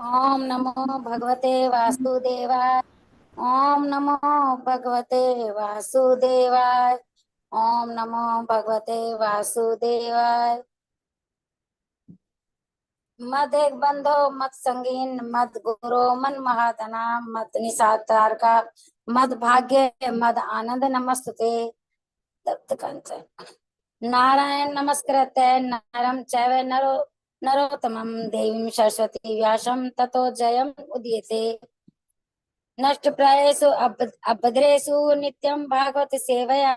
ओम नमो भगवते वासुदेवाय। ओम नमो भगवते वासुदेवाय। ओम नमो भगवते वासुदेवाय। मद एक बंधो मत संगीन मद गुरो मन महातना मद निसातार का मद भाग्य मद आनंद नमस्ते। तप्त कंचन नारायण नमस्कृत्य नरं चैव नरोत्तमं देवीं सरस्वती व्यासं ततो जयम् उदीयते। नष्टप्रायेषु अभद्रेषु नित्यं भागवत सेवया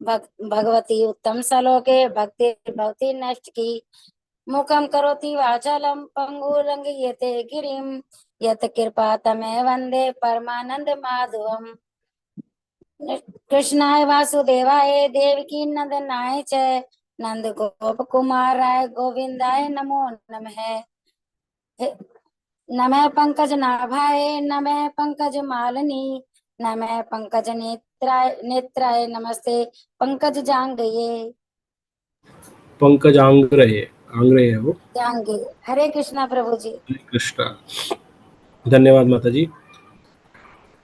भगवती उत्तम श्लोके भक्तिर्भवति नष्टकी। मुखं करोति वाचालं पङ्गुलङ्घयते गिरिं यत् कृपा तमेव वन्दे परमानंद माधवम्। कृष्णाय वासुदेवाय देवकी नंदनाय च नंद गोप कुमाराय गोविंदाय नमो नमः। नमः पंकज नाभाय नमः पंकज मालिनी नमः पंकज नेत्राय नमस्ते पंकज जांगये। पंकज आंग्रहे है वो। जांगे। हरे कृष्णा प्रभु जी। हरे कृष्णा। धन्यवाद माता जी।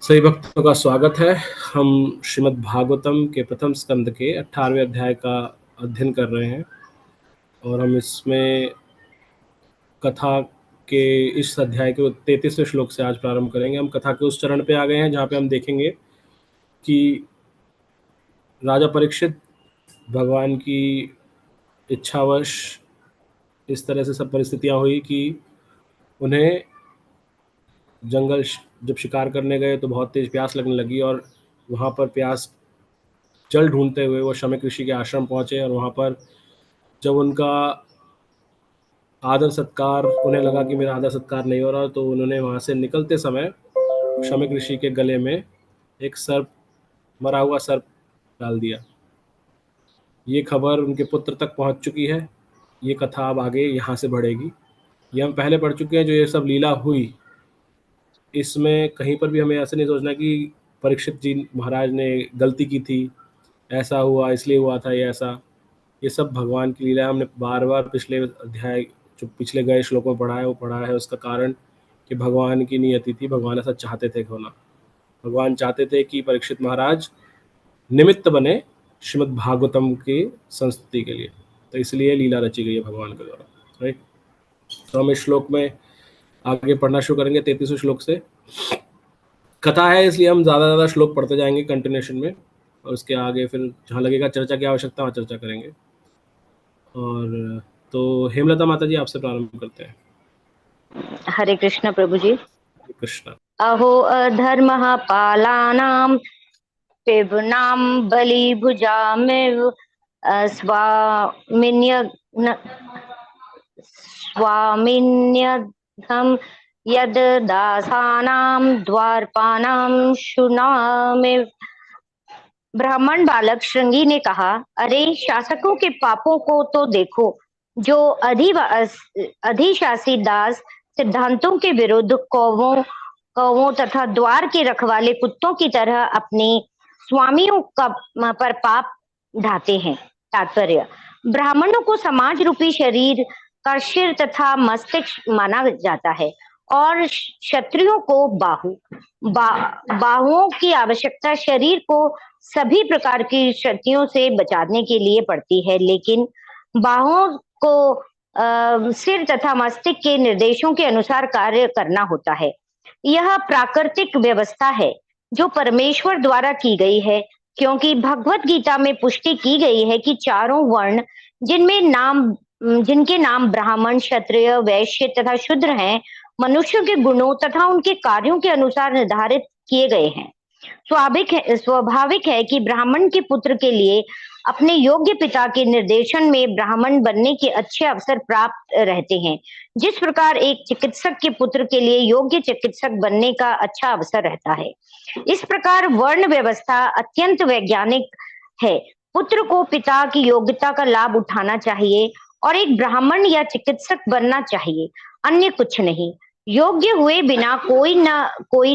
सभी भक्तों का स्वागत है। हम श्रीमद् भागवतम के प्रथम स्कंद के 18वें अध्याय का अध्ययन कर रहे हैं और हम इसमें कथा के इस अध्याय के 33वें श्लोक से आज प्रारंभ करेंगे। हम कथा के उस चरण पे आ गए हैं जहाँ पे हम देखेंगे कि राजा परीक्षित भगवान की इच्छावश इस तरह से सब परिस्थितियाँ हुई कि उन्हें जंगल जब शिकार करने गए तो बहुत तेज प्यास लगने लगी और वहाँ पर प्यास जल ढूंढते हुए वो शमी ऋषि के आश्रम पहुँचे और वहाँ पर जब उनका आदर सत्कार उन्हें लगा कि मेरा आदर सत्कार नहीं हो रहा तो उन्होंने वहाँ से निकलते समय शमी ऋषि के गले में एक सर्प, मरा हुआ सर्प डाल दिया। ये खबर उनके पुत्र तक पहुँच चुकी है। ये कथा अब आगे यहाँ से बढ़ेगी। ये हम पहले पढ़ चुके हैं जो ये सब लीला हुई। इसमें कहीं पर भी हमें ऐसा नहीं सोचना कि परीक्षित जी महाराज ने गलती की थी, ऐसा हुआ इसलिए हुआ था, ये सब भगवान की लीला है। हमने बार बार पिछले अध्याय जो पिछले गए श्लोकों में पढ़ा है वो पढ़ा है। उसका कारण कि भगवान की नियति थी, भगवान ऐसा चाहते थे होना। भगवान चाहते थे कि परीक्षित महाराज निमित्त बने श्रीमद् भागवतम की संस्तुति के लिए, तो इसलिए लीला रची गई है भगवान के द्वारा। राइट। तो हम इस श्लोक में आगे पढ़ना शुरू करेंगे 33वें श्लोक से। कथा है इसलिए हम ज़्यादा श्लोक पढ़ते जाएंगे कंटिन्यूशन में और उसके आगे फिर जहाँ लगेगा चर्चा की आवश्यकता वहाँ चर्चा करेंगे। और तो हेमलता माता जी आपसे प्रारंभ करते हैं। हरे कृष्ण प्रभु जी। कृष्ण। अहो अधर्मः पालानां पिबनां बलिभुजामिव स्वामिन्यघं यद दासानां द्वारपानां शुनामिव। ब्राह्मण बालक श्रृंगी ने कहा, अरे शासकों के पापों को तो देखो, जो अधिशासी दास सिद्धांतों के विरुद्ध कौवों तथा द्वार के रखवाले कुत्तों की तरह अपने स्वामियों पर पाप ढाते हैं। तात्पर्य, ब्राह्मणों को समाज रूपी शरीर का सिर तथा मस्तिष्क माना जाता है और क्षत्रियों को बाहुओं की आवश्यकता शरीर को सभी प्रकार की क्षतियों से बचाने के लिए पड़ती है, लेकिन बाहुओं को सिर तथा मस्तिष्क के निर्देशों के अनुसार कार्य करना होता है। यह प्राकृतिक व्यवस्था है जो परमेश्वर द्वारा की गई है, क्योंकि भगवत गीता में पुष्टि की गई है कि चारों वर्ण जिनके नाम ब्राह्मण, क्षत्रिय, वैश्य तथा शूद्र हैं, मनुष्यों के गुणों तथा उनके कार्यों के अनुसार निर्धारित किए गए हैं। स्वाभाविक है कि ब्राह्मण के पुत्र के लिए अपने योग्य पिता के निर्देशन में ब्राह्मण बनने के अच्छे अवसर प्राप्त रहते हैं, जिस प्रकार एक चिकित्सक के पुत्र के लिए योग्य चिकित्सक बनने का अच्छा अवसर रहता है। इस प्रकार वर्ण व्यवस्था अत्यंत वैज्ञानिक है। पुत्र को पिता की योग्यता का लाभ उठाना चाहिए और एक ब्राह्मण या चिकित्सक बनना चाहिए, अन्य कुछ नहीं। योग्य हुए बिना कोई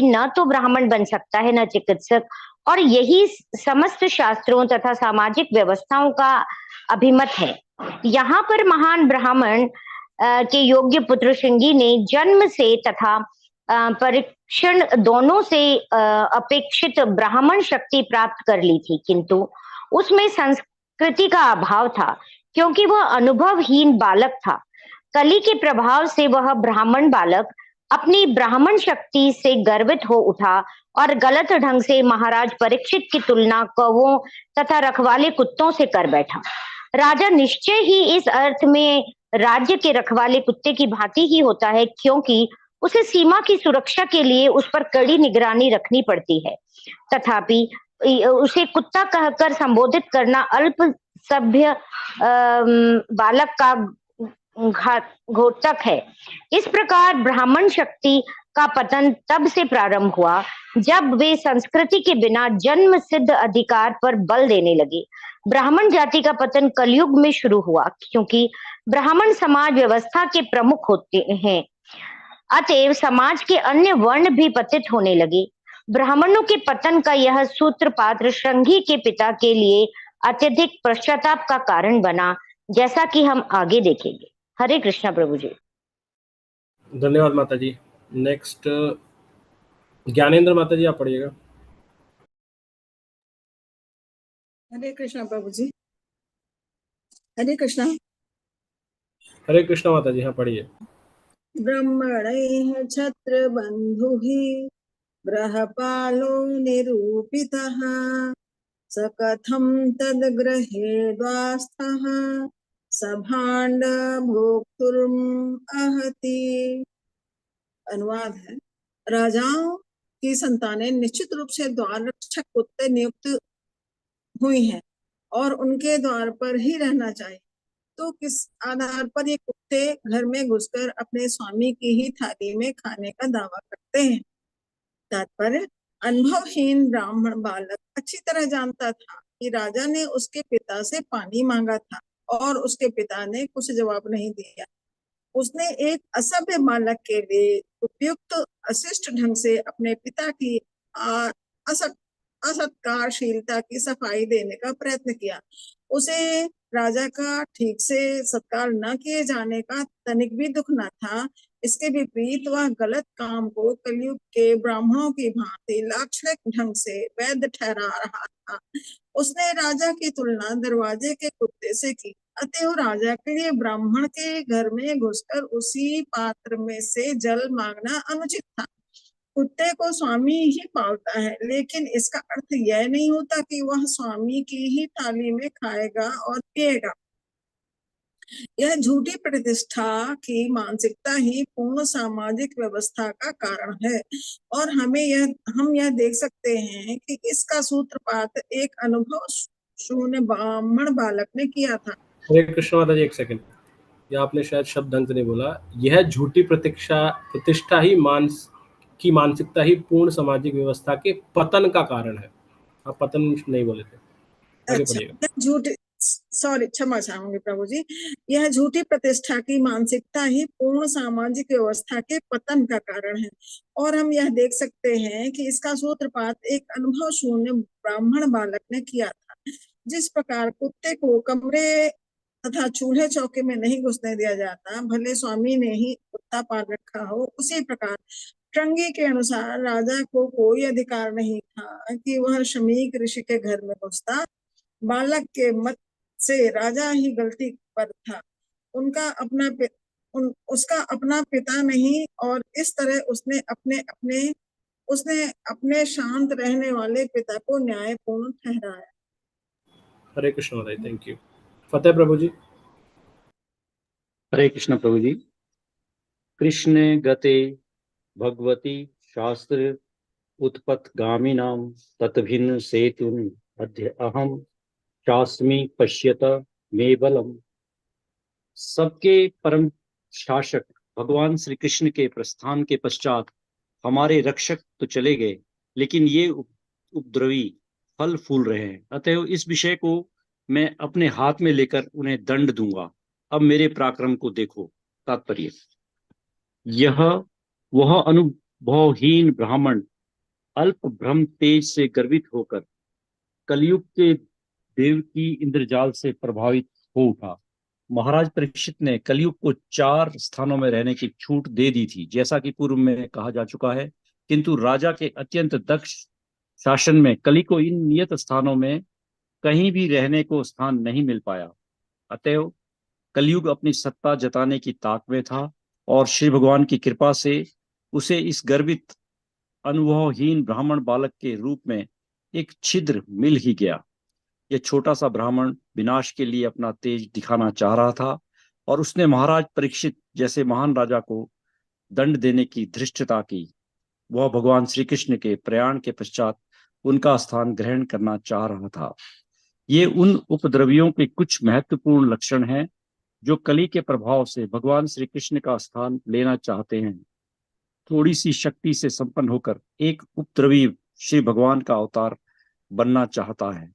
न तो ब्राह्मण बन सकता है न चिकित्सक, और यही समस्त शास्त्रों तथा सामाजिक व्यवस्थाओं का अभिमत है। यहाँ पर महान ब्राह्मण के योग्य पुत्र श्रृंगी ने जन्म से तथा परीक्षण दोनों से अपेक्षित ब्राह्मण शक्ति प्राप्त कर ली थी, किंतु उसमें संस्कृति का अभाव था क्योंकि वह अनुभवहीन बालक था। कली के प्रभाव से वह ब्राह्मण बालक अपनी ब्राह्मण शक्ति से गर्वित हो उठा और गलत ढंग से महाराज परीक्षित की तुलना कौवों तथा रखवाले कुत्तों से कर बैठा। राजा निश्चय ही इस अर्थ में राज्य के रखवाले कुत्ते की भांति ही होता है, क्योंकि उसे सीमा की सुरक्षा के लिए उस पर कड़ी निगरानी रखनी पड़ती है। तथापि उसे कुत्ता कहकर संबोधित करना अल्प सभ्य बालक का घोतक है। इस प्रकार ब्राह्मण शक्ति का पतन तब से प्रारंभ हुआ जब वे संस्कृति के बिना जन्म सिद्ध अधिकार पर बल देने लगे। ब्राह्मण जाति का पतन कलयुग में शुरू हुआ क्योंकि ब्राह्मण समाज व्यवस्था के प्रमुख होते हैं, अतएव समाज के अन्य वर्ण भी पतित होने लगे। ब्राह्मणों के पतन का यह सूत्रपात श्रृंगी के पिता के लिए अत्यधिक पश्चाताप का कारण बना, जैसा कि हम आगे देखेंगे। हरे कृष्णा प्रभु जी। धन्यवाद माता जी। नेक्स्ट ज्ञानेंद्र माता जी, आप पढ़िएगा। हरे कृष्णा प्रभु जी। हरे कृष्णा। हरे कृष्णा माता जी, हाँ पढ़िए। ब्रह्मणैः छत्र बंधुहि ग्रहपालो निरूपितः स कथं तद्ग्रहे द्वास्थः सभाण्ड भोक्तुर्म अहति। अनुवाद है, राजाओं की संतानें निश्चित रूप से द्वार रक्षक कुत्ते नियुक्त हुई हैं और उनके द्वार पर ही रहना चाहिए। तो किस आधार पर ये कुत्ते घर में घुसकर अपने स्वामी की ही थाली में खाने का दावा करते हैं? तात्पर्य, अनुभवहीन ब्राह्मण बालक अच्छी तरह जानता था कि राजा ने उसके पिता से पानी मांगा था और उसके पिता ने कुछ जवाब नहीं दिया। उसने एक असभ्य बालक के लिए उपयुक्त अशिष्ट ढंग से अपने पिता की असत्कारशीलता की सफाई देने का प्रयत्न किया। उसे राजा का ठीक से सत्कार न किए जाने का तनिक भी दुख न था। इसके विपरीत वह गलत काम को कलयुग के ब्राह्मणों की भांति लाक्षणिक ढंग से वैध ठहरा रहा था। उसने राजा की तुलना दरवाजे के कुत्ते से की, अतएव राजा के लिए ब्राह्मण के घर में घुसकर उसी पात्र में से जल मांगना अनुचित था। कुत्ते को स्वामी ही पालता है, लेकिन इसका अर्थ यह नहीं होता कि वह स्वामी की ही थाली में खाएगा और पिएगा। यह झूठी प्रतिष्ठा की मानसिकता ही पूर्ण सामाजिक व्यवस्था का कारण है और हम यह देख सकते हैं कि इसका सूत्रपात एक अनुभव शून्य ब्राह्मण बालक ने किया था। हरे कृष्ण माता जी, एक सेकंड, ये आपने शायद शब्द ढंग से नहीं बोला। यह झूठी प्रतिष्ठा ही मानसिकता ही पूर्ण सामाजिक व्यवस्था के पतन का कारण है। आप पतन नहीं बोले थे, आगे पढ़िएगा। झूठी क्षमा चाहूंगी प्रभु जी। यह झूठी प्रतिष्ठा की मानसिकता ही पूर्ण सामाजिक व्यवस्था के पतन का कारण है और हम यह देख सकते हैं कि इसका सूत्रपात एक अनुभव शून्य ब्राह्मण बालक ने किया था। जिस प्रकार कुत्ते को कमरे तथा चूल्हे चौके में नहीं घुसने दिया जाता, भले स्वामी ने ही कुत्ता पाल रखा हो, उसी प्रकार श्रृंगी के अनुसार राजा को कोई अधिकार नहीं था कि वह शमीक ऋषि के घर में घुसता। बालक के मत से राजा ही गलती पर था, उसका अपना पिता नहीं, और इस तरह उसने अपने शांत रहने वाले पिता को न्यायपूर्ण ठहराया। हरे कृष्ण माता जी, थैंक यू। फतेह प्रभु जी। हरे कृष्ण प्रभु जी। कृष्ण गते भगवती शास्त्र उत्पत्गामिनां तत्भिन्न सेतुं अद्य अहम शास्मि पश्यत मे बलम। सबके परम शासक भगवान श्री कृष्ण के प्रस्थान के पश्चात हमारे रक्षक तो चले गए, लेकिन ये उपद्रवी फल फूल रहे हैं। अतः इस विषय को मैं अपने हाथ में लेकर उन्हें दंड दूंगा। अब मेरे पराक्रम को देखो। तात्पर्य, यह वह अनुभवहीन ब्राह्मण अल्प भ्रम तेज से गर्वित होकर कलयुग के देव की इंद्रजाल से प्रभावित हो उठा। महाराज परीक्षित ने कलयुग को 4 स्थानों में रहने की छूट दे दी थी, जैसा कि पूर्व में कहा जा चुका है। किंतु राजा के अत्यंत दक्ष शासन में कली को इन नियत स्थानों में कहीं भी रहने को स्थान नहीं मिल पाया। अतएव कलयुग अपनी सत्ता जताने की ताक में था और श्री भगवान की कृपा से उसे इस गर्वित अनुभवहीन ब्राह्मण बालक के रूप में एक छिद्र मिल ही गया। यह छोटा सा ब्राह्मण विनाश के लिए अपना तेज दिखाना चाह रहा था और उसने महाराज परीक्षित जैसे महान राजा को दंड देने की धृष्टता की। वह भगवान श्री कृष्ण के प्रयाण के पश्चात उनका स्थान ग्रहण करना चाह रहा था। ये उन उपद्रवियों के कुछ महत्वपूर्ण लक्षण हैं जो कली के प्रभाव से भगवान श्री कृष्ण का स्थान लेना चाहते हैं। थोड़ी सी शक्ति से संपन्न होकर एक उपद्रवी श्री भगवान का अवतार बनना चाहता है।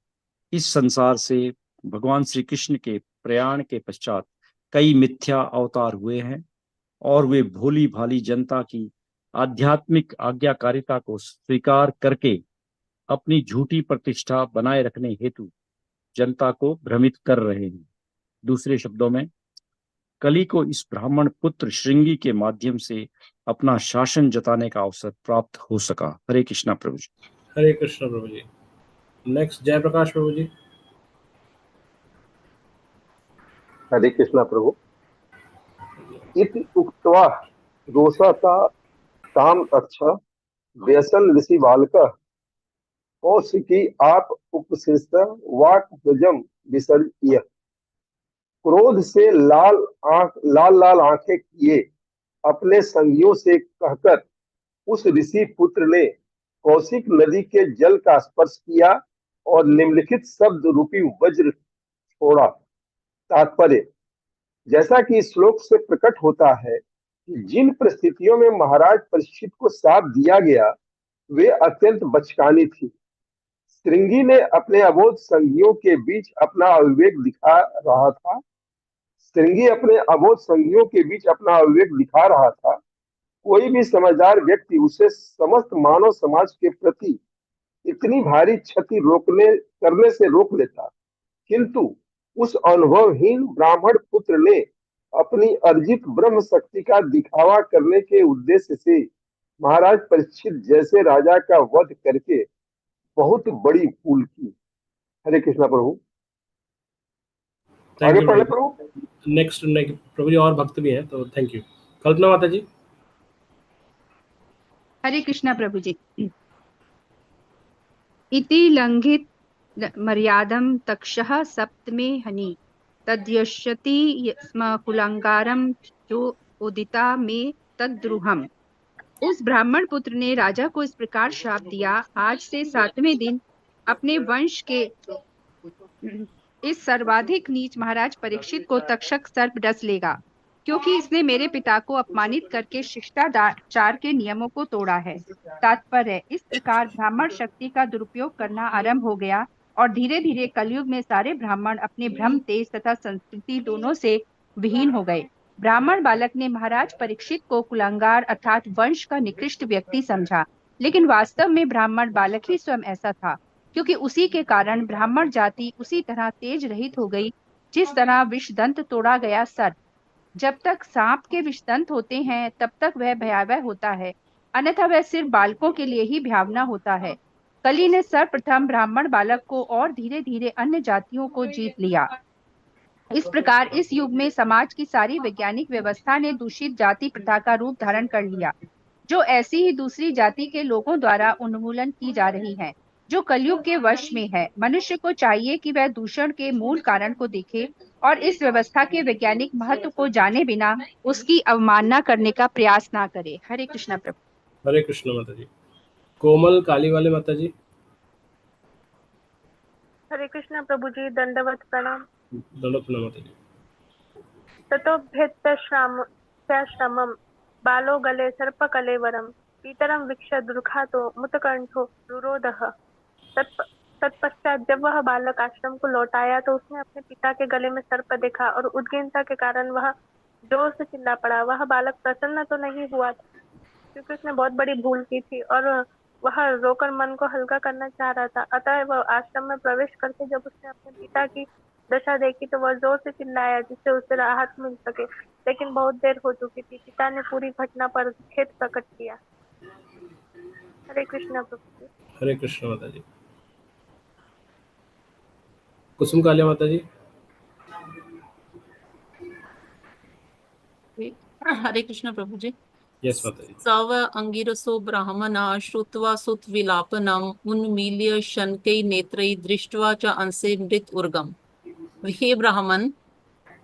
इस संसार से भगवान श्री कृष्ण के प्रयाण के पश्चात कई मिथ्या अवतार हुए हैं और वे भोली भाली जनता की आध्यात्मिक आज्ञाकारिता को स्वीकार करके अपनी झूठी प्रतिष्ठा बनाए रखने हेतु जनता को भ्रमित कर रहे हैं। दूसरे शब्दों में, कली को इस ब्राह्मण पुत्र श्रृंगी के माध्यम से अपना शासन जताने का अवसर प्राप्त हो सका। हरे कृष्णा प्रभु जी। हरे कृष्ण प्रभु जी। नेक्स्ट जयप्रकाश प्रभु जी। हरे कृष्णा प्रभु। इति उक्त्वा रोषता ताम अच्छा व्यसन ऋषि बालक कौशिकी आप उपशिष्ट वाक भुजम विसर्ज्य। क्रोध से लाल लाल आंखें किए अपने संगियों से कहकर उस ऋषि पुत्र ने कौशिक नदी के जल का स्पर्श किया और निम्नलिखित शब्द रूपी वज्र छोड़ा। तात्पर्य, जैसा कि इस श्लोक से प्रकट होता है कि जिन परिस्थितियों में महाराज परीक्षित को शाप दिया गया वे अत्यंत बचकानी थी। श्रृंगी ने अपने अबोध संगियों के बीच अपना अविवेक दिखा रहा था। कोई भी समझदार व्यक्ति उसे समस्त मानव समाज के प्रति इतनी भारी क्षति करने से रोक लेता, किंतु उस अनुभवहीन ब्राह्मण पुत्र ने अपनी अर्जित ब्रह्म शक्ति का दिखावा करने के उद्देश्य से महाराज परीक्षित जैसे राजा का वध करके बहुत बड़ी भूल की। हरे कृष्णा प्रभु। आगे पढ़े प्रभु। नेक्स्ट प्रभु जी और भक्त भी हैं, तो थैंक यू। कल्पना माता जी। हरे कृष्णा प्रभु जी। इति लंघित मर्यादम तक्षः सप्तमे हनि तद्यश्यति स्म कुलंगारम जो उदिता में तद्रुहम। उस ब्राह्मण पुत्र ने राजा को इस प्रकार श्राप दिया, आज से 7वें दिन अपने वंश के इस सर्वाधिक नीच महाराज परीक्षित को तक्षक सर्प डस लेगा, क्योंकि इसने मेरे पिता को अपमानित करके शिष्टाचार के नियमों को तोड़ा है। तात्पर्य, इस प्रकार ब्राह्मण शक्ति का दुरुपयोग करना आरंभ हो गया और धीरे धीरे कलयुग में सारे ब्राह्मण अपने भ्रम, तेज तथा संस्कृति दोनों से विहीन हो गए। ब्राह्मण बालक ने महाराज परीक्षित को कुलंगार अर्थात वंश का निकृष्ट व्यक्ति समझा, लेकिन वास्तव में ब्राह्मण बालक ही स्वयं ऐसा था, क्योंकि उसी के कारण ब्राह्मण जाति उसी तरह तेज रहित हो गई जिस तरह विषदंत तोड़ा गया सर्प। जब तक सांप के विषदंत होते हैं तब तक वह भयावह होता है, अन्यथा वह सिर्फ बालकों के लिए ही भयावना होता है। कली ने सर्वप्रथम ब्राह्मण बालक को और धीरे धीरे अन्य जातियों को जीत लिया। इस प्रकार इस युग में समाज की सारी वैज्ञानिक व्यवस्था ने दूषित जाति प्रथा का रूप धारण कर लिया, जो ऐसी ही दूसरी जाति के लोगों द्वारा उन्मूलन की जा रही है, जो कलयुग के वश में है। मनुष्य को चाहिए कि वह दूषण के मूल कारण को देखे और इस व्यवस्था के वैज्ञानिक महत्व को जाने बिना उसकी अवमानना करने का प्रयास ना करे। हरे कृष्णा प्रभु। हरे कृष्ण माता जी। कोमल काली वाले माता जी। हरे कृष्णा प्रभु जी। दंडवत प्रणाम। दंडवत प्रणाम माता जी। ततोभ्यश्रमम बालो गले सर्पकलेवरम पीतरम वीक्ष्य दुर्घातो मुतकंठो रुरोधः। तत्पश्चात जब वह बालक आश्रम को लौट आया तो उसने अपने पिता के गले में सर्प देखा और उद्विग्नता के कारण वह जोर से चिल्ला पड़ा। वह बालक प्रसन्न तो नहीं हुआ था, क्योंकि उसने बहुत बड़ी भूल की थी और वह रोकर मन को हल्का करना चाह रहा था। अतः वह आश्रम में प्रवेश करके जब उसने अपने पिता की दशा देखी तो वह जोर से चिल्लाया जिससे उसे राहत मिल सके, लेकिन बहुत देर हो चुकी थी। पिता ने पूरी घटना पर खेद प्रकट किया। हरे कृष्णा प्रभु जी। हरे कृष्ण माता जी। कुसुम कालिया माता जी। हरे कृष्ण प्रभु जी। यस माता जी। सव अंगिरसो ब्राह्मणा श्रुत्वा सुत विलापनम उन्मील्य शनकै नेत्रै दृष्ट्वा च अंसे मृत उर्गम। हे ब्राह्मण,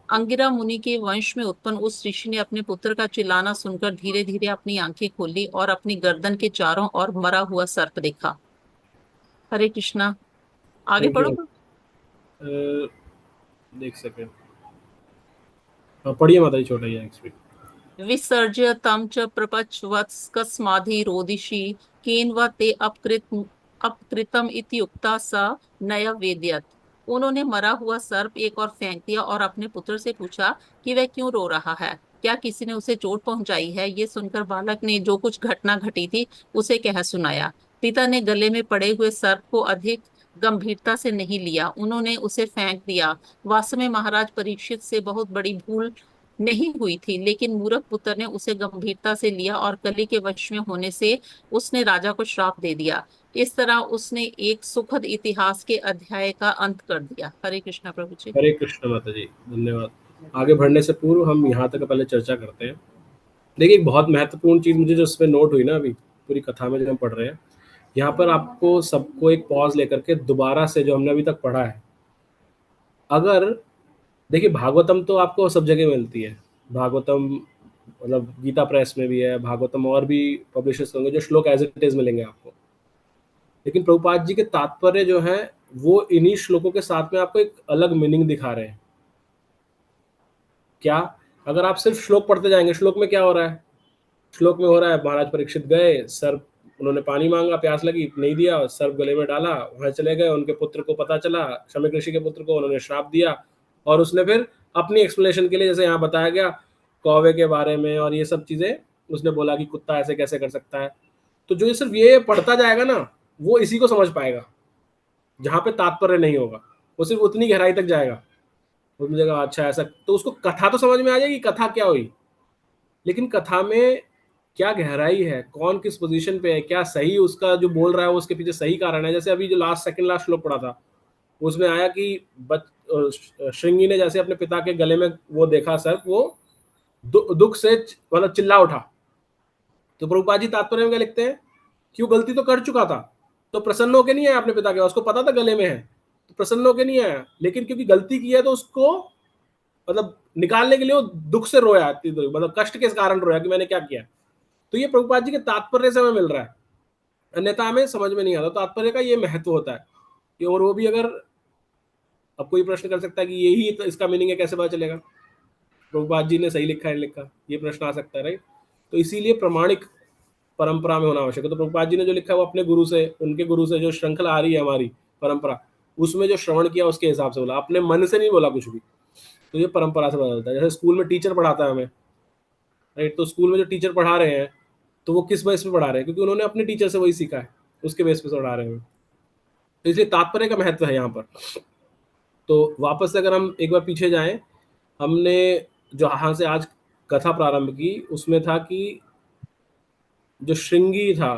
अंगिरा मुनि के वंश में उत्पन्न उस ऋषि ने अपने पुत्र का चिल्लाना सुनकर धीरे धीरे अपनी आंखें खोली और अपनी गर्दन के चारों ओर मरा हुआ सर्प देखा। हरे कृष्णा। आगे थैंक यू। पढ़ो। देख सके। हाँ पढ़िए माता जी, छोटा ही है एक्सपीरियंस। विसर्ज्य तम च प्रपच्वत्स्कस्माधिरोदिषि केन व ते अपकृतम इति उक्ता सा नया वेद्यत। उन्होंने मरा हुआ सर्प एक और फेंक दिया और अपने पुत्र से पूछा कि वह क्यों रो रहा है, क्या किसी ने उसे चोट पहुंचाई है। ये सुनकर बालक ने जो कुछ घटना घटी थी उसे कह सुनाया। पिता ने गले में पड़े हुए सर्प को अधिक गंभीरता से नहीं लिया, उन्होंने उसे फेंक दिया। वास्तव में महाराज परीक्षित से बहुत बड़ी भूल नहीं हुई थी, लेकिन मूर्ख पुत्र ने उसे गंभीरता से लिया और कली के वश में होने से उसने राजा को श्राप दे दिया। इस तरह उसने एक सुखद इतिहास के अध्याय का अंत कर दिया। हरे कृष्णा प्रभु जी। हरे कृष्ण माता जी, धन्यवाद। आगे बढ़ने से पूर्व हम यहाँ तक पहले चर्चा करते हैं। देखिए एक बहुत महत्वपूर्ण चीज मुझे जो उसमें नोट हुई ना अभी पूरी कथा में जो हम पढ़ रहे हैं, यहाँ पर आपको सबको एक पॉज लेकर के दोबारा से जो हमने अभी तक पढ़ा है, अगर देखिए भागवतम तो आपको सब जगह मिलती है। भागवतम मतलब गीता प्रेस में भी है भागवतम, और भी पब्लिशर्स होंगे जो श्लोक एज इट इज मिलेंगे आपको। लेकिन प्रभुपाद जी के तात्पर्य जो है वो इन्हीं श्लोकों के साथ में आपको एक अलग मीनिंग दिखा रहे हैं। क्या? अगर आप सिर्फ श्लोक पढ़ते जाएंगे, श्लोक में क्या हो रहा है? श्लोक में हो रहा है महाराज परीक्षित गए, सर्प, उन्होंने पानी मांगा, प्यास लगी, नहीं दिया, सर्प गले में डाला, वहां चले गए, उनके पुत्र को पता चला, शमिक ऋषि के पुत्र को, उन्होंने श्राप दिया, और उसने फिर अपनी एक्सप्लेनेशन के लिए, जैसे यहाँ बताया गया कौवे के बारे में और ये सब चीजें, उसने बोला कि कुत्ता ऐसे कैसे कर सकता है। तो जो ये सिर्फ ये पढ़ता जाएगा ना वो इसी को समझ पाएगा, जहां पे तात्पर्य नहीं होगा वो सिर्फ उतनी गहराई तक जाएगा, वो मुझेगा अच्छा ऐसा, तो उसको कथा तो समझ में आ जाएगी कथा क्या हुई, लेकिन कथा में क्या गहराई है, कौन किस पोजीशन पे है, क्या सही उसका जो बोल रहा है वो उसके पीछे सही कारण है। जैसे अभी जो सेकंड लास्ट श्लोक पढ़ा था उसमें आया कि श्रृंगी ने जैसे अपने पिता के गले में वो देखा सर्प, वो दुख से मतलब चिल्ला उठा। तो प्रभुपाद जी तात्पर्य में क्या लिखते हैं कि वो गलती तो कर चुका था, तो प्रसन्न होकर नहीं आया अपने पिता के, उसको पता था गले में है तो प्रसन्न होकर नहीं आया, लेकिन क्योंकि गलती की है तो उसको मतलब निकालने के लिए वो दुख से रोया, मतलब कष्ट के कारण रोया कि मैंने क्या किया। तो ये प्रभुपाद जी के तात्पर्य से हमें मिल रहा है, अन्यथा हमें समझ में नहीं आता। तात्पर्य का ये महत्व होता है कि, और वो भी अगर अब कोई प्रश्न कर सकता है कि यही तो इसका मीनिंग है, कैसे पता चलेगा प्रभुपाद जी ने सही लिखा है लिखा, ये प्रश्न आ सकता है, राइट। तो इसीलिए प्रमाणिक परंपरा में होना आवश्यक है। तो प्रभुपाद जी ने जो लिखा है वो अपने गुरु से, उनके गुरु से जो श्रृंखला आ रही है हमारी परंपरा, उसमें जो श्रवण किया उसके हिसाब से बोला, अपने मन से नहीं बोला कुछ भी। तो ये परंपरा से पता चलता है। जैसे स्कूल में टीचर पढ़ाता है हमें, राइट, तो स्कूल में जो टीचर पढ़ा रहे हैं तो वो किस बेस पे पढ़ा रहे हैं, क्योंकि उन्होंने अपने टीचर से वही सीखा है, उसके बेस पे पढ़ा रहे हैं। तो इसलिए तात्पर्य का महत्व है यहाँ पर। तो वापस से अगर हम एक बार पीछे जाएं, हमने जो यहाँ से आज कथा प्रारंभ की उसमें था कि जो श्रृंगी था,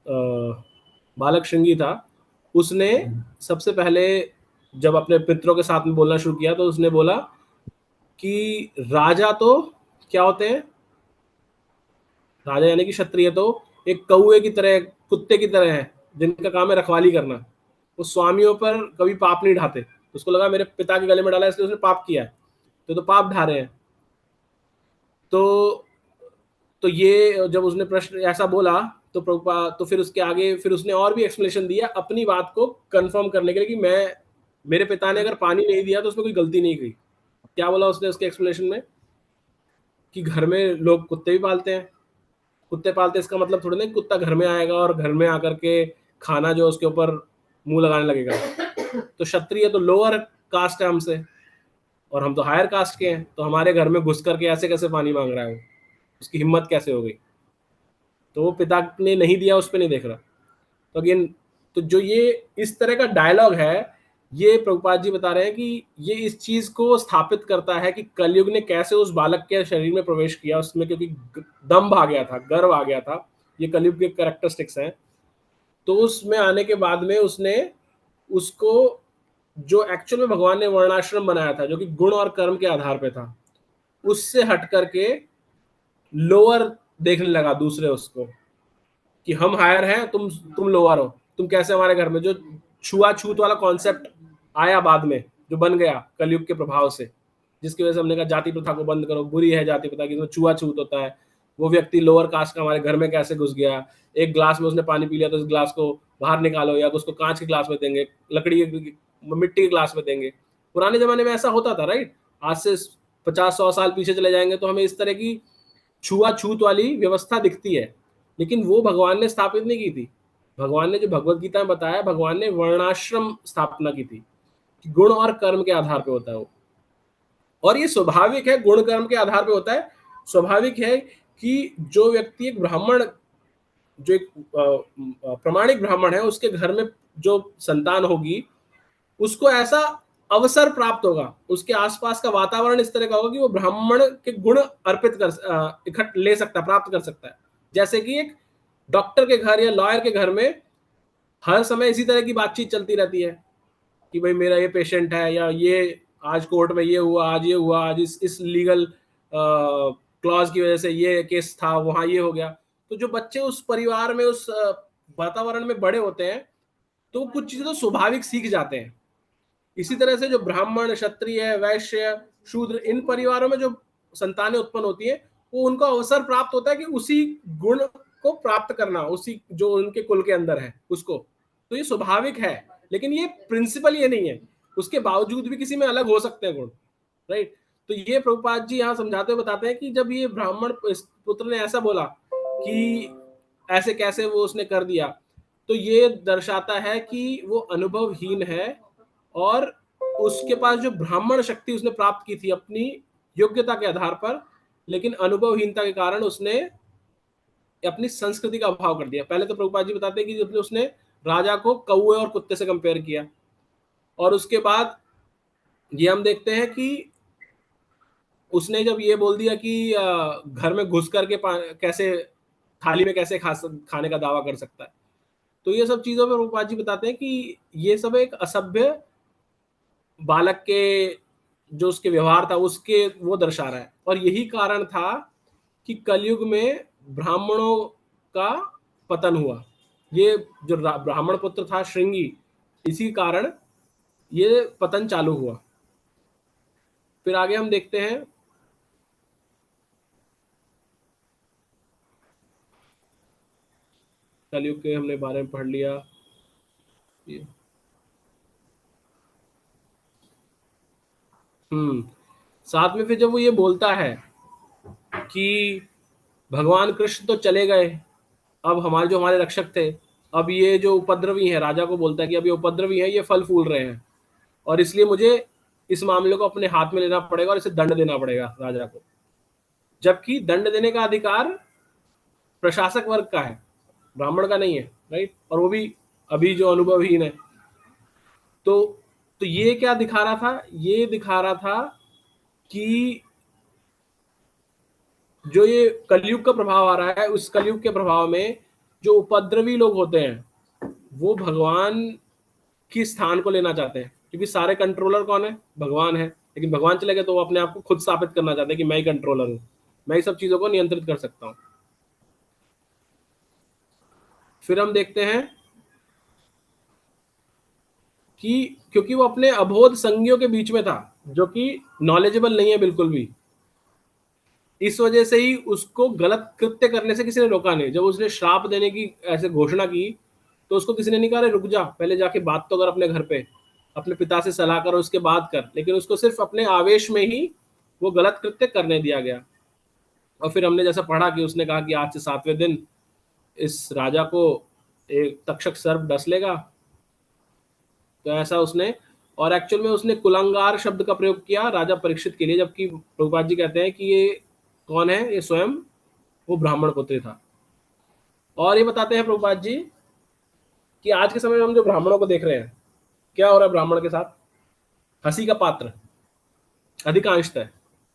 बालक श्रृंगी था, उसने सबसे पहले जब अपने पितरों के साथ में बोलना शुरू किया तो उसने बोला कि राजा तो क्या होते हैं, राजा यानी कि क्षत्रिय तो एक कौए की तरह, कुत्ते की तरह है जिनका काम है रखवाली करना, वो स्वामियों पर कभी पाप नहीं ढाते। उसको लगा मेरे पिता के गले में डाला इसलिए उसने पाप किया है, तो पाप ढा रहे हैं। तो ये जब उसने प्रश्न ऐसा बोला तो प्रभुपाद, तो फिर उसके आगे फिर उसने और भी एक्सप्लेनेशन दिया अपनी बात को कंफर्म करने के लिए कि मेरे पिता ने अगर पानी नहीं दिया तो उसमें कोई गलती नहीं की। क्या बोला उसने उसके एक्सप्लेनेशन में कि घर में लोग कुत्ते भी पालते हैं, कुत्ते पालते इसका मतलब थोड़ा नहीं कुत्ता घर में आएगा और घर में आकर के खाना जो उसके ऊपर मुंह लगाने लगेगा। तो क्षत्रिय तो लोअर कास्ट है हमसे और हम तो हायर कास्ट के हैं, तो हमारे घर में घुस करके ऐसे कैसे पानी मांग रहा है, वो उसकी हिम्मत कैसे हो गई। तो वो पिता ने नहीं दिया उस पर नहीं देख रहा। तो अगेन तो जो ये इस तरह का डायलॉग है ये प्रभुपाद जी बता रहे हैं कि ये इस चीज को स्थापित करता है कि कलयुग ने कैसे उस बालक के शरीर में प्रवेश किया, उसमें क्योंकि दम्भ आ गया था, गर्व आ गया था, ये कलयुग के कैरेक्टरिस्टिक्स हैं। तो उसमें आने के बाद में उसने उसको, जो एक्चुअल में भगवान ने वर्णाश्रम बनाया था जो कि गुण और कर्म के आधार पे था, उससे हट करके लोअर देखने लगा दूसरे उसको, कि हम हायर हैं, तुम लोअर हो, तुम कैसे हमारे घर में, जो छुआछूत वाला कॉन्सेप्ट आया बाद में, जो बन गया कलयुग के प्रभाव से, जिसकी वजह से हमने कहा जाति प्रथा को बंद करो, बुरी है जाति प्रथा की, इसमें छुआछूत होता है। वो व्यक्ति लोअर कास्ट का हमारे घर में कैसे घुस गया, एक ग्लास में उसने पानी पी लिया तो इस ग्लास को बाहर निकालो, या उसको कांच के ग्लास में देंगे, लकड़ी के मिट्टी के ग्लास में देंगे। पुराने जमाने में ऐसा होता था, राइट? आज से 50-100 साल पीछे चले जाएंगे तो हमें इस तरह की छुआछूत वाली व्यवस्था दिखती है, लेकिन वो भगवान ने स्थापित नहीं की थी। भगवान ने जो भगवत गीता में बताया, भगवान ने वर्णाश्रम स्थापना की थी कि गुण और कर्म के आधार पे होता है वो, और ये स्वाभाविक है, गुण कर्म के आधार पे होता है। स्वाभाविक है कि जो व्यक्ति एक ब्राह्मण, जो एक प्रमाणिक ब्राह्मण है, उसके घर में जो संतान होगी उसको ऐसा अवसर प्राप्त होगा, उसके आसपास का वातावरण इस तरह का होगा कि वो ब्राह्मण के गुण अर्पित कर इकट्ठ ले सकता है, प्राप्त कर सकता है। जैसे कि एक डॉक्टर के घर या लॉयर के घर में हर समय इसी तरह की बातचीत चलती रहती है कि भाई मेरा ये पेशेंट है, या ये आज कोर्ट में ये हुआ, आज ये हुआ, आज इस लीगल क्लॉज की वजह से ये केस था, वहां ये हो गया। तो जो बच्चे उस परिवार में, उस वातावरण में बड़े होते हैं, तो कुछ चीजें तो स्वाभाविक सीख जाते हैं। इसी तरह से जो ब्राह्मण, क्षत्रिय, वैश्य, शूद्र, इन परिवारों में जो संतानें उत्पन्न होती हैं, वो उनको अवसर प्राप्त होता है कि उसी गुण को प्राप्त करना, उसी जो उनके कुल के अंदर है उसको। तो ये स्वाभाविक है, लेकिन ये प्रिंसिपल ये नहीं है, उसके बावजूद भी किसी में अलग हो सकते हैं गुण, राइट? तो ये प्रभुपाद जी यहाँ समझाते हुए बताते हैं कि जब ये ब्राह्मण पुत्र ने ऐसा बोला कि ऐसे कैसे वो उसने कर दिया, तो ये दर्शाता है कि वो अनुभवहीन है, और उसके पास जो ब्राह्मण शक्ति उसने प्राप्त की थी अपनी योग्यता के आधार पर, लेकिन अनुभवहीनता के कारण उसने अपनी संस्कृति का अभाव कर दिया। पहले तो प्रभुपाद जी बताते हैं कि उसने राजा को कौवे और कुत्ते से कंपेयर किया, और उसके बाद ये हम देखते हैं कि उसने जब ये बोल दिया कि घर में घुस करके कैसे थाली में कैसे खाने का दावा कर सकता है। तो ये सब चीजों में प्रभुपाद जी बताते हैं कि ये सब एक असभ्य बालक के जो उसके व्यवहार था उसके वो दर्शा रहा है, और यही कारण था कि कलयुग में ब्राह्मणों का पतन हुआ। ये जो ब्राह्मण पुत्र था श्रृंगी, इसी कारण ये पतन चालू हुआ। फिर आगे हम देखते हैं कलयुग के हमने बारे में पढ़ लिया। साथ में फिर जब वो ये बोलता है कि भगवान कृष्ण तो चले गए, अब हमारे जो हमारे रक्षक थे, अब ये जो उपद्रवी हैं, राजा को बोलता है कि अब ये उपद्रवी हैं, ये फल फूल रहे हैं, और इसलिए मुझे इस मामले को अपने हाथ में लेना पड़ेगा और इसे दंड देना पड़ेगा राजा को। जबकि दंड देने का अधिकार प्रशासक वर्ग का है, ब्राह्मण का नहीं है, राइट? और वो भी अभी जो अनुभवहीन है। तो ये क्या दिखा रहा था? ये दिखा रहा था कि जो ये कलयुग का प्रभाव आ रहा है, उस कलयुग के प्रभाव में जो उपद्रवी लोग होते हैं वो भगवान की स्थान को लेना चाहते हैं, क्योंकि सारे कंट्रोलर कौन है? भगवान है। लेकिन भगवान चले गए तो वो अपने आप को खुद साबित करना चाहते हैं कि मैं ही कंट्रोलर हूं, मैं ही सब चीजों को नियंत्रित कर सकता हूं। फिर हम देखते हैं कि क्योंकि वो अपने अबोध संगियों के बीच में था, जो कि नॉलेजेबल नहीं है बिल्कुल भी, इस वजह से ही उसको गलत कृत्य करने से किसी ने रोका नहीं। जब उसने श्राप देने की ऐसे घोषणा की तो उसको किसी ने नहीं कहा रुक जा, पहले जाके बात तो कर अपने घर पे, अपने पिता से सलाह कर, उसके बाद कर। लेकिन उसको सिर्फ अपने आवेश में ही वो गलत कृत्य करने दिया गया। और फिर हमने जैसा पढ़ा कि उसने कहा कि आज से 7वें दिन इस राजा को एक तक्षक सर्प डस लेगा। तो ऐसा उसने, और एक्चुअल में उसने कुलंगार शब्द का प्रयोग किया राजा परीक्षित के लिए, जबकि प्रभुपाद जी कहते हैं कि ये कौन है? ये स्वयं वो ब्राह्मण पुत्र था। और ये बताते हैं प्रभुपाद जी कि आज के समय में हम जो ब्राह्मणों को देख रहे हैं, क्या हो रहा है ब्राह्मण के साथ? हंसी का पात्र अधिकांशतः,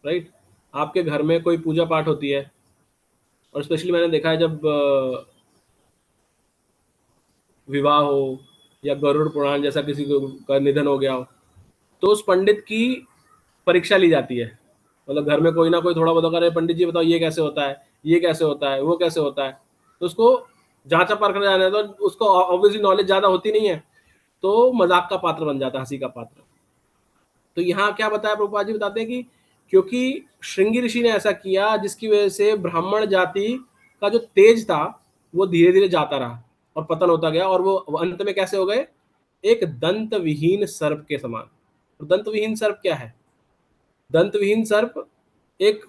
राइट। आपके घर में कोई पूजा पाठ होती है, और स्पेशली मैंने देखा है जब विवाह हो या गरुड़ पुराण जैसा किसी का निधन हो गया हो, तो उस पंडित की परीक्षा ली जाती है। मतलब घर में कोई ना कोई थोड़ा बहुत अगर पंडित जी बताओ ये कैसे होता है, ये कैसे होता है, वो कैसे होता है, तो उसको जांचा परखने जाना है, तो उसको ऑब्वियसली नॉलेज ज्यादा होती नहीं है, तो मजाक का पात्र बन जाता है, हंसी का पात्र। तो यहाँ क्या बताया प्रभुपाद जी, बताते हैं कि क्योंकि श्रृंगी ऋषि ने ऐसा किया, जिसकी वजह से ब्राह्मण जाति का जो तेज था वो धीरे धीरे जाता रहा और पतन होता गया, और वो अंत में कैसे हो गए? एक दंत विहीन सर्प के समान। तो दंत विहीन सर्प क्या है? दंत विहीन सर्प एक,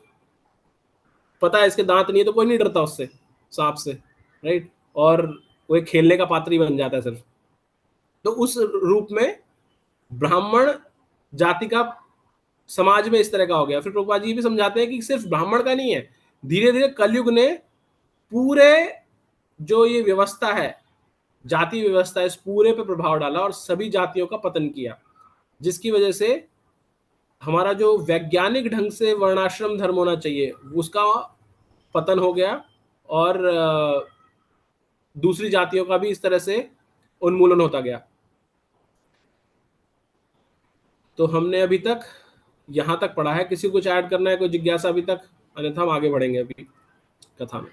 पता है इसके दांत नहीं है तो कोई नहीं डरता उससे, सांप से, राइट, और वो एक खेलने का पात्र ही बन जाता है सिर्फ। तो उस रूप में ब्राह्मण जाति का समाज में इस तरह का हो गया। फिर प्रभुपाद जी भी समझाते हैं कि सिर्फ ब्राह्मण का नहीं है, धीरे धीरे कलयुग ने पूरे जो ये व्यवस्था है, जाति व्यवस्था, इस पूरे पे प्रभाव डाला और सभी जातियों का पतन किया, जिसकी वजह से हमारा जो वैज्ञानिक ढंग से वर्णाश्रम धर्म होना चाहिए उसका पतन हो गया, और दूसरी जातियों का भी इस तरह से उन्मूलन होता गया। तो हमने अभी तक यहाँ तक पढ़ा है। किसी को कुछ ऐड करना है, कोई जिज्ञासा अभी तक? अन्यथा हम आगे बढ़ेंगे अभी कथा में।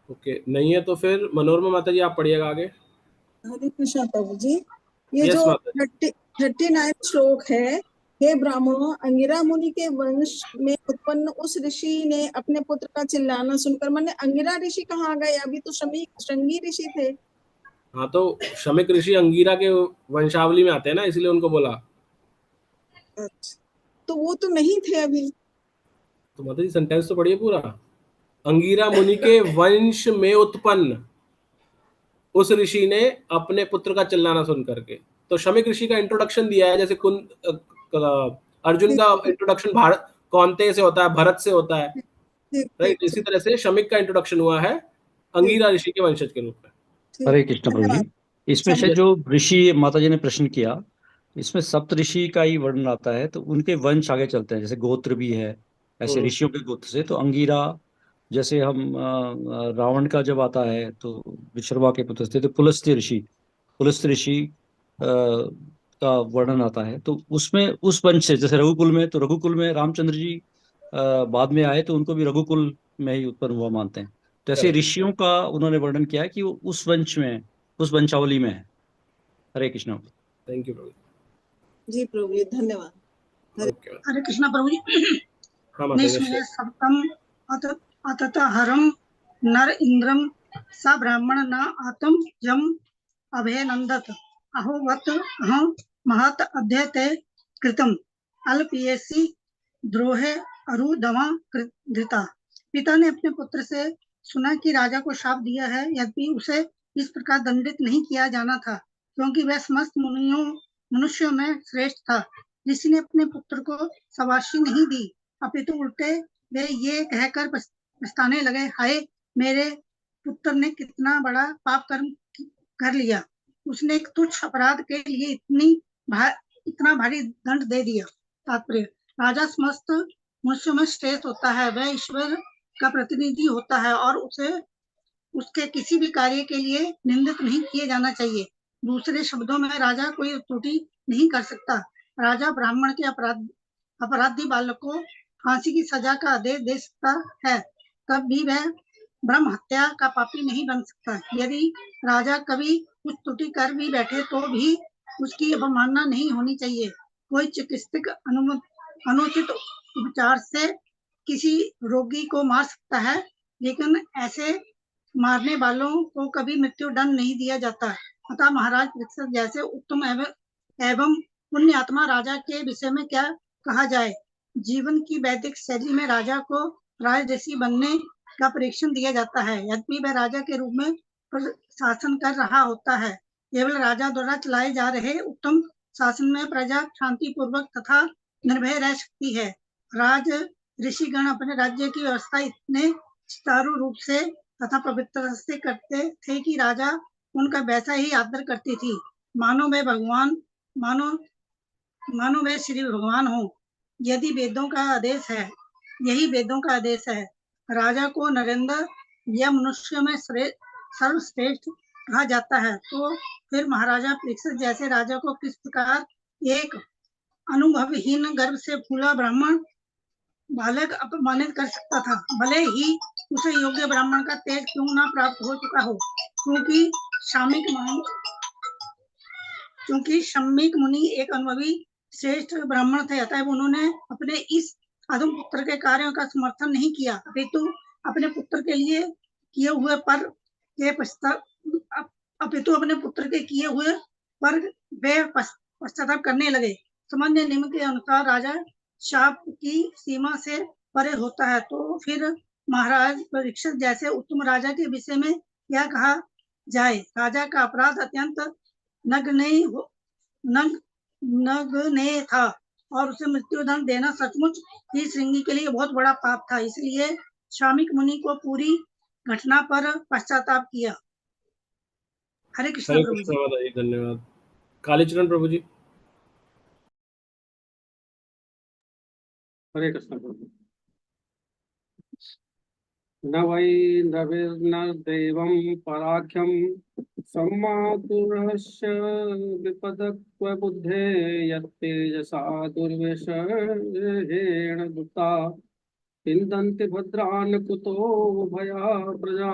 ओके, नहीं है तो फिर मनोरमा माता जी आप पढ़िएगा आगे। हरे कृष्णा प्रभु जी। ये Yes, जो माता जी। 39 श्लोक है, हे ब्राह्मणों, अंगिरा मुनि के वंश में उत्पन्न उस ऋषि ने अपने पुत्र का चिल्लाना सुनकर, मैंने अंगिरा ऋषि कहाँ गए? अभी तो श्रृंगी ऋषि थे। हाँ, तो शमिक ऋषि अंगीरा के वंशावली में आते हैं ना, इसलिए उनको बोला। अच्छा, तो वो तो नहीं थे अभी। तो माता जी सेंटेंस तो पढ़िए पूरा। अंगीरा मुनि के वंश में उत्पन्न उस ऋषि ने अपने पुत्र का चिल्लाना सुन करके। तो शमिक ऋषि का इंट्रोडक्शन दिया है, जैसे अर्जुन का इंट्रोडक्शन भारत कौनते से होता है, भरत से होता है, राइट। इसी तरह से शमिक का इंट्रोडक्शन हुआ है अंगीरा ऋषि के वंशज के रूप में। हरे कृष्ण प्रभु जी। इसमें से जो ऋषि माता जी ने प्रश्न किया, इसमें सप्त ऋषि का ही वर्णन आता है, तो उनके वंश आगे चलते हैं, जैसे गोत्र भी है ऐसे ऋषियों के गोत्र से। तो अंगीरा, जैसे हम रावण का जब आता है तो विश्रवा के पुत्र थे, तो पुलस्त्य ऋषि का वर्णन आता है। तो उसमें उस वंश से, जैसे रघुकुल में, तो रघुकुल में रामचंद्र जी बाद में आए तो उनको भी रघुकुल में ही उत्पन्न हुआ मानते हैं। तो ऐसे ऋषियों का उन्होंने वर्णन किया है कि वो उस वंश में, उस वंशावली में है। हरे कृष्ण। थैंक यू प्रभु जी प्रभु जी, धन्यवाद। हरे कृष्णा प्रभु जी। हाँ माता जी। निस्मय सप्तम अतत हरम नर इंद्रम सा ब्राह्मण न आतम यम अभेनंदत अहोवत अहं महत अध्ययते कृतम अल्पयेसी द्रोहे अरुदमा धृता। पिता ने अपने पुत्र से सुना कि राजा को शाप दिया है, यद्यपि उसे इस प्रकार दंडित नहीं किया जाना था, क्योंकि वह समस्त मनुष्यों में श्रेष्ठ था। ऋषि ने अपने पुत्र को शाबाशी नहीं दी, अपितु उल्टे वे ये कहकर पछताने लगे, हाय मेरे पुत्र ने कितना बड़ा पाप कर्म कर लिया। उसने एक तुच्छ अपराध के लिए इतना भारी दंड दे दिया। तात्पर्य, राजा समस्त मनुष्यों में श्रेष्ठ होता है, वह ईश्वर का प्रतिनिधि होता है और उसे उसके किसी भी कार्य के लिए निंदित नहीं किए जाना चाहिए। दूसरे शब्दों में, राजा कोई त्रुटि नहीं कर सकता। राजा ब्राह्मण के अपराधी बालक को फांसी की सजा का आदेश दे सकता है, तब भी वह ब्रह्म हत्या का पापी नहीं बन सकता। यदि राजा कभी कुछ त्रुटि कर भी बैठे तो भी उसकी अवमानना नहीं होनी चाहिए। कोई चिकित्सक अनुचित उपचार से किसी रोगी को मार सकता है, लेकिन ऐसे मारने वालों को कभी मृत्यु दंड नहीं दिया जाता। अतः महाराज परीक्षित जैसे उत्तम एवं पुण्य आत्मा राजा के विषय में क्या कहा जाए। जीवन की वैदिक शैली में राजा को राज ऋषि बनने का परीक्षण दिया जाता है, यद्यपि वह राजा के रूप में शासन कर रहा होता है। केवल राजा द्वारा चलाए जा रहे उत्तम शासन में प्रजा शांति पूर्वक तथा निर्भय रह सकती है। राज ऋषिगण अपने राज्य की व्यवस्था इतने सुचारू रूप से तथा पवित्रता से करते थे कि राजा उनका वैसा ही आदर करती थी, मानो वे भगवान मानो मानो वे श्री भगवान हो। यदि वेदों का आदेश है, यही वेदों का आदेश है, राजा को नरेंद्र या मनुष्य में सर्वश्रेष्ठ कहा जाता है, तो फिर महाराजा परीक्षित जैसे राजा को किस प्रकार एक अनुभवहीन गर्भ से फूला ब्राह्मण बालक अपमानित कर सकता था, भले ही उसे योग्य ब्राह्मण का तेज क्यों ना प्राप्त हो चुका हो, क्योंकि शमीक मुनि एक अनुभवी श्रेष्ठ ब्राह्मण थे। अतः उन्होंने अपने इस अधम पुत्र के कार्यों का समर्थन नहीं किया, अपितु अपने पुत्र के किए हुए पर वे पश्चाताप करने लगे। सामान्य नियम के अनुसार राजा शाप की सीमा से परे होता है, तो फिर महाराज परीक्षित जैसे उत्तम राजा के विषय में क्या कहा जाए। राजा का अपराध अत्यंत नग्न था और उसे मृत्युदंड देना सचमुच ही श्रृंगी के लिए बहुत बड़ा पाप था। इसलिए शामिक मुनि को पूरी घटना पर पश्चाताप किया। हरे कृष्ण प्रभु जी। माता जी, धन्यवाद। कालीचरण प्रभु जी। हरे कृष्ण प्रभु। न वै नविर्न देवं पराख्यं सम्मातुरस्य विपदक्व बुद्धे यत्तेजसा दुर्विषहेण दुता विन्दन्ति भद्रान् कुतो भया प्रजा।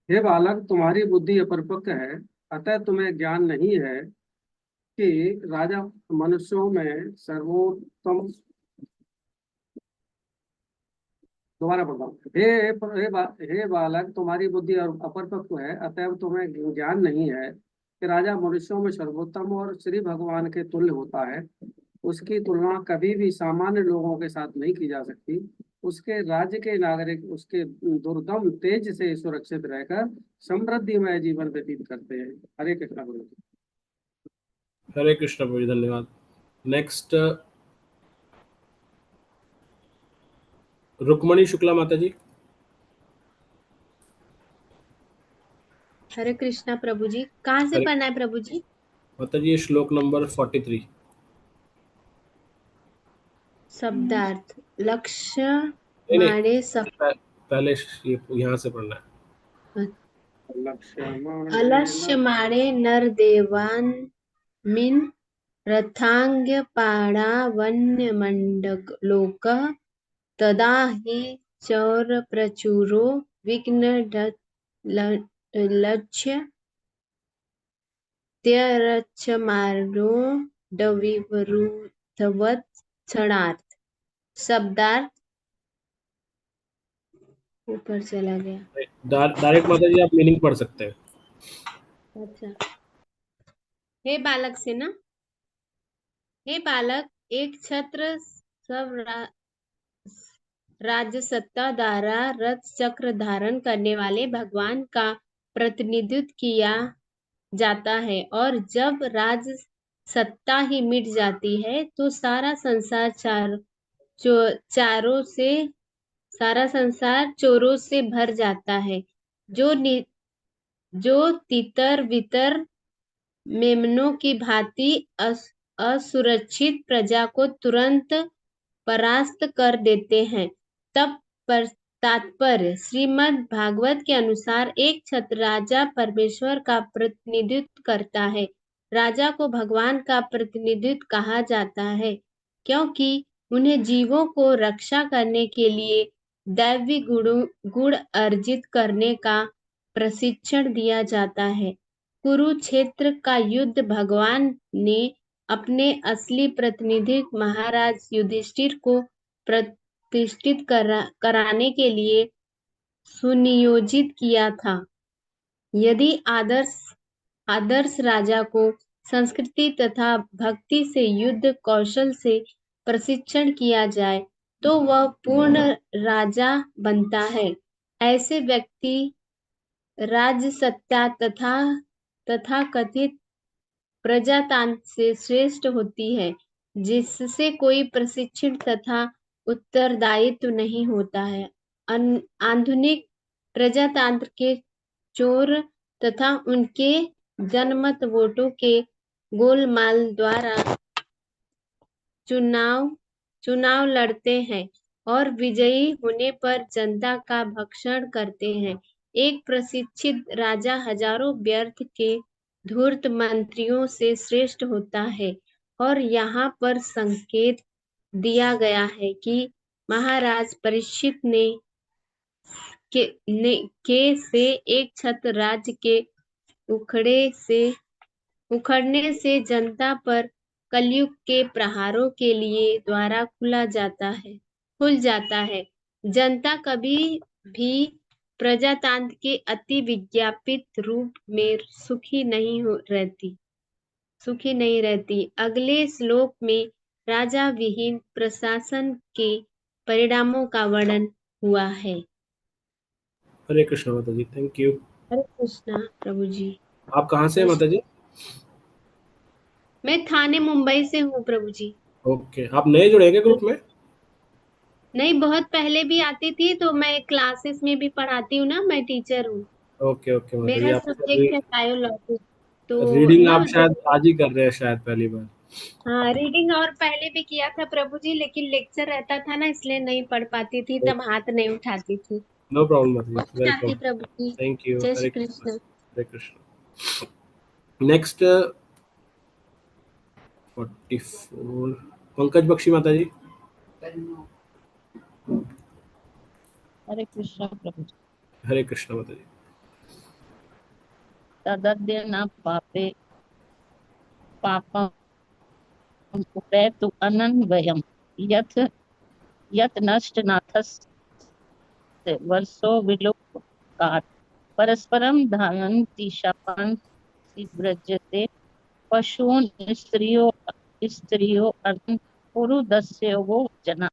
हे बालक, तुम्हारी बुद्धि अपरिपक्व है, अतः तुम्हें ज्ञान नहीं है कि राजा मनुष्यों में सर्वोत्तम। दोबारा बोलता हूँ। हे बालक, तुम्हारी बुद्धि अपरिपक्व है, अतः तुम्हें ज्ञान नहीं है कि राजा मनुष्यों में सर्वोत्तम और श्री भगवान के तुल्य होता है। उसकी तुलना कभी भी सामान्य लोगों के साथ नहीं की जा सकती। उसके राज्य के नागरिक उसके दुर्दम तेज से सुरक्षित रहकर समृद्धिमय जीवन व्यतीत करते हैं। हरे कृष्ण प्रभु जी। हरे कृष्ण प्रभु जी, धन्यवाद। नेक्स्ट रुक्मणी शुक्ला माता जी। हरे कृष्णा प्रभु जी। कहाँ से पढ़ना है प्रभु जी? माता जी, श्लोक नंबर 43। शब्दार्थ लक्ष्य मारे पहले यहाँ से पढ़ना है। अलक्ष्य मारे नर देवान मिन रथांग्य पाणा वन्य मंडक लोक तदा ही चौर प्रचुरो विघ्न लक्ष्य त्यरक्षमारो डविवरुद्धवत् क्षणार्थ। शब्दार्थ ऊपर चला गया। डायरेक्ट माता जी आप मीनिंग पढ़ सकते हैं। अच्छा। हे बालक से ना, हे बालक, एक छत्र सब राज्य सत्ता द्वारा रथ चक्र धारण करने वाले भगवान का प्रतिनिधित्व किया जाता है, और जब राज सत्ता ही मिट जाती है तो सारा संसार चोरों से भर जाता है। जो तितर बितर मेमनों की भांति असुरक्षित प्रजा को तुरंत परास्त कर देते हैं। तब पर तात्पर्य श्रीमद् भागवत के अनुसार एक छत्र राजा परमेश्वर का प्रतिनिधित्व करता है। राजा को भगवान का प्रतिनिधित्व कहा जाता है, क्योंकि उन्हें जीवों को रक्षा करने के लिए दैवी गुण अर्जित करने का प्रशिक्षण दिया जाता है। कुरुक्षेत्र का युद्ध भगवान ने अपने असली प्रतिनिधि महाराज युधिष्ठिर को प्रतिष्ठित कराने के लिए सुनियोजित किया था। यदि आदर्श राजा को संस्कृति तथा भक्ति से युद्ध कौशल से प्रशिक्षण किया जाए तो वह पूर्ण राजा बनता है। ऐसे व्यक्ति राज्य सत्ता तथा कथित प्रजातंत्र से श्रेष्ठ होती है, जिससे कोई प्रशिक्षण तथा उत्तरदायित्व नहीं होता है। आधुनिक प्रजातंत्र के चोर तथा उनके जनमत वोटों के गोलमाल द्वारा चुनाव लड़ते हैं और विजयी होने पर जनता का भक्षण करते हैं। एक प्रशिक्षित राजा हजारों व्यर्थ के धूर्त मंत्रियों से श्रेष्ठ होता है। और यहाँ पर संकेत दिया गया है कि महाराज परीक्षित के से एक छत्र राज्य के उखड़ने से जनता पर कलयुग के प्रहारों के लिए द्वारा खुल जाता है। जनता कभी भी प्रजातंत्र के अति विज्ञापित रूप में सुखी नहीं रहती। अगले श्लोक में राजा विहीन प्रशासन के परिणामों का वर्णन हुआ है। हरे कृष्ण माता जी, थैंक यू। हरे कृष्णा प्रभु जी। आप कहाँ से हैं माता जी? मैं थाने मुंबई से हूँ प्रभु जी। ओके, आप नए जुड़े हैं ग्रुप में? नहीं, बहुत पहले भी आती थी, तो मैं क्लासेस में भी पढ़ाती हूँ ना, मैं टीचर हूँ। ओके ओके माता जी, मेरा आप सब्जेक्ट है बायोलॉजी। तो रीडिंग ना आप शायद आज ही कर रहे हैं शायद पहली बार। हाँ, रीडिंग और पहले भी किया था प्रभु जी, लेकिन लेक्चर रहता था ना, इसलिए नहीं पढ़ पाती थी, तब हाथ नहीं उठाती थी। नो प्रॉब्लम माता जी, बहुत चाहती वेलकम, प्रभु जी। Thank you. जय हरे श्री कृष्ण, कृष्ण। हरे कृष्ण। नेक्स्ट 44 पंकज बख्शी माता जी। हरे कृष्ण प्रभु जी। हरे कृष्ण माता जी। तदद्य न पापे पापम उपेतु अनन्वयम् यत् यत् नष्ट नाथस्य वर्षो विलोकात् परस्परं धानन्ति शापांसि व्रजते पशून् स्त्रियो अर्धं पुरुदस्यो वो जना।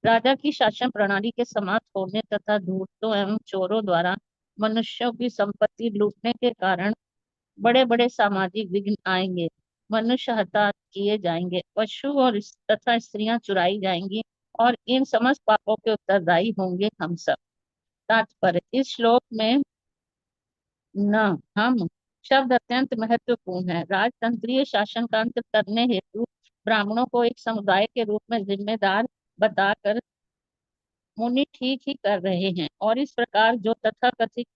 राजा की शासन प्रणाली के समाप्त होने तथा धूर्तों एवं चोरों द्वारा मनुष्यों की संपत्ति लूटने के कारण बड़े बड़े सामाजिक विघ्न आएंगे। मनुष्य हत्या किए जाएंगे, पशु और तथा स्त्रियां चुराई जाएंगी और इन समस्त पापों के उत्तरदायी होंगे हम सब। तात्पर्य, इस श्लोक में न हम शब्द अत्यंत महत्वपूर्ण है। राजतंत्रीय शासन का अंत करने हेतु ब्राह्मणों को एक समुदाय के रूप में जिम्मेदार बताकर मुनि ठीक ही कर रहे हैं और इस प्रकार जो तथाकथित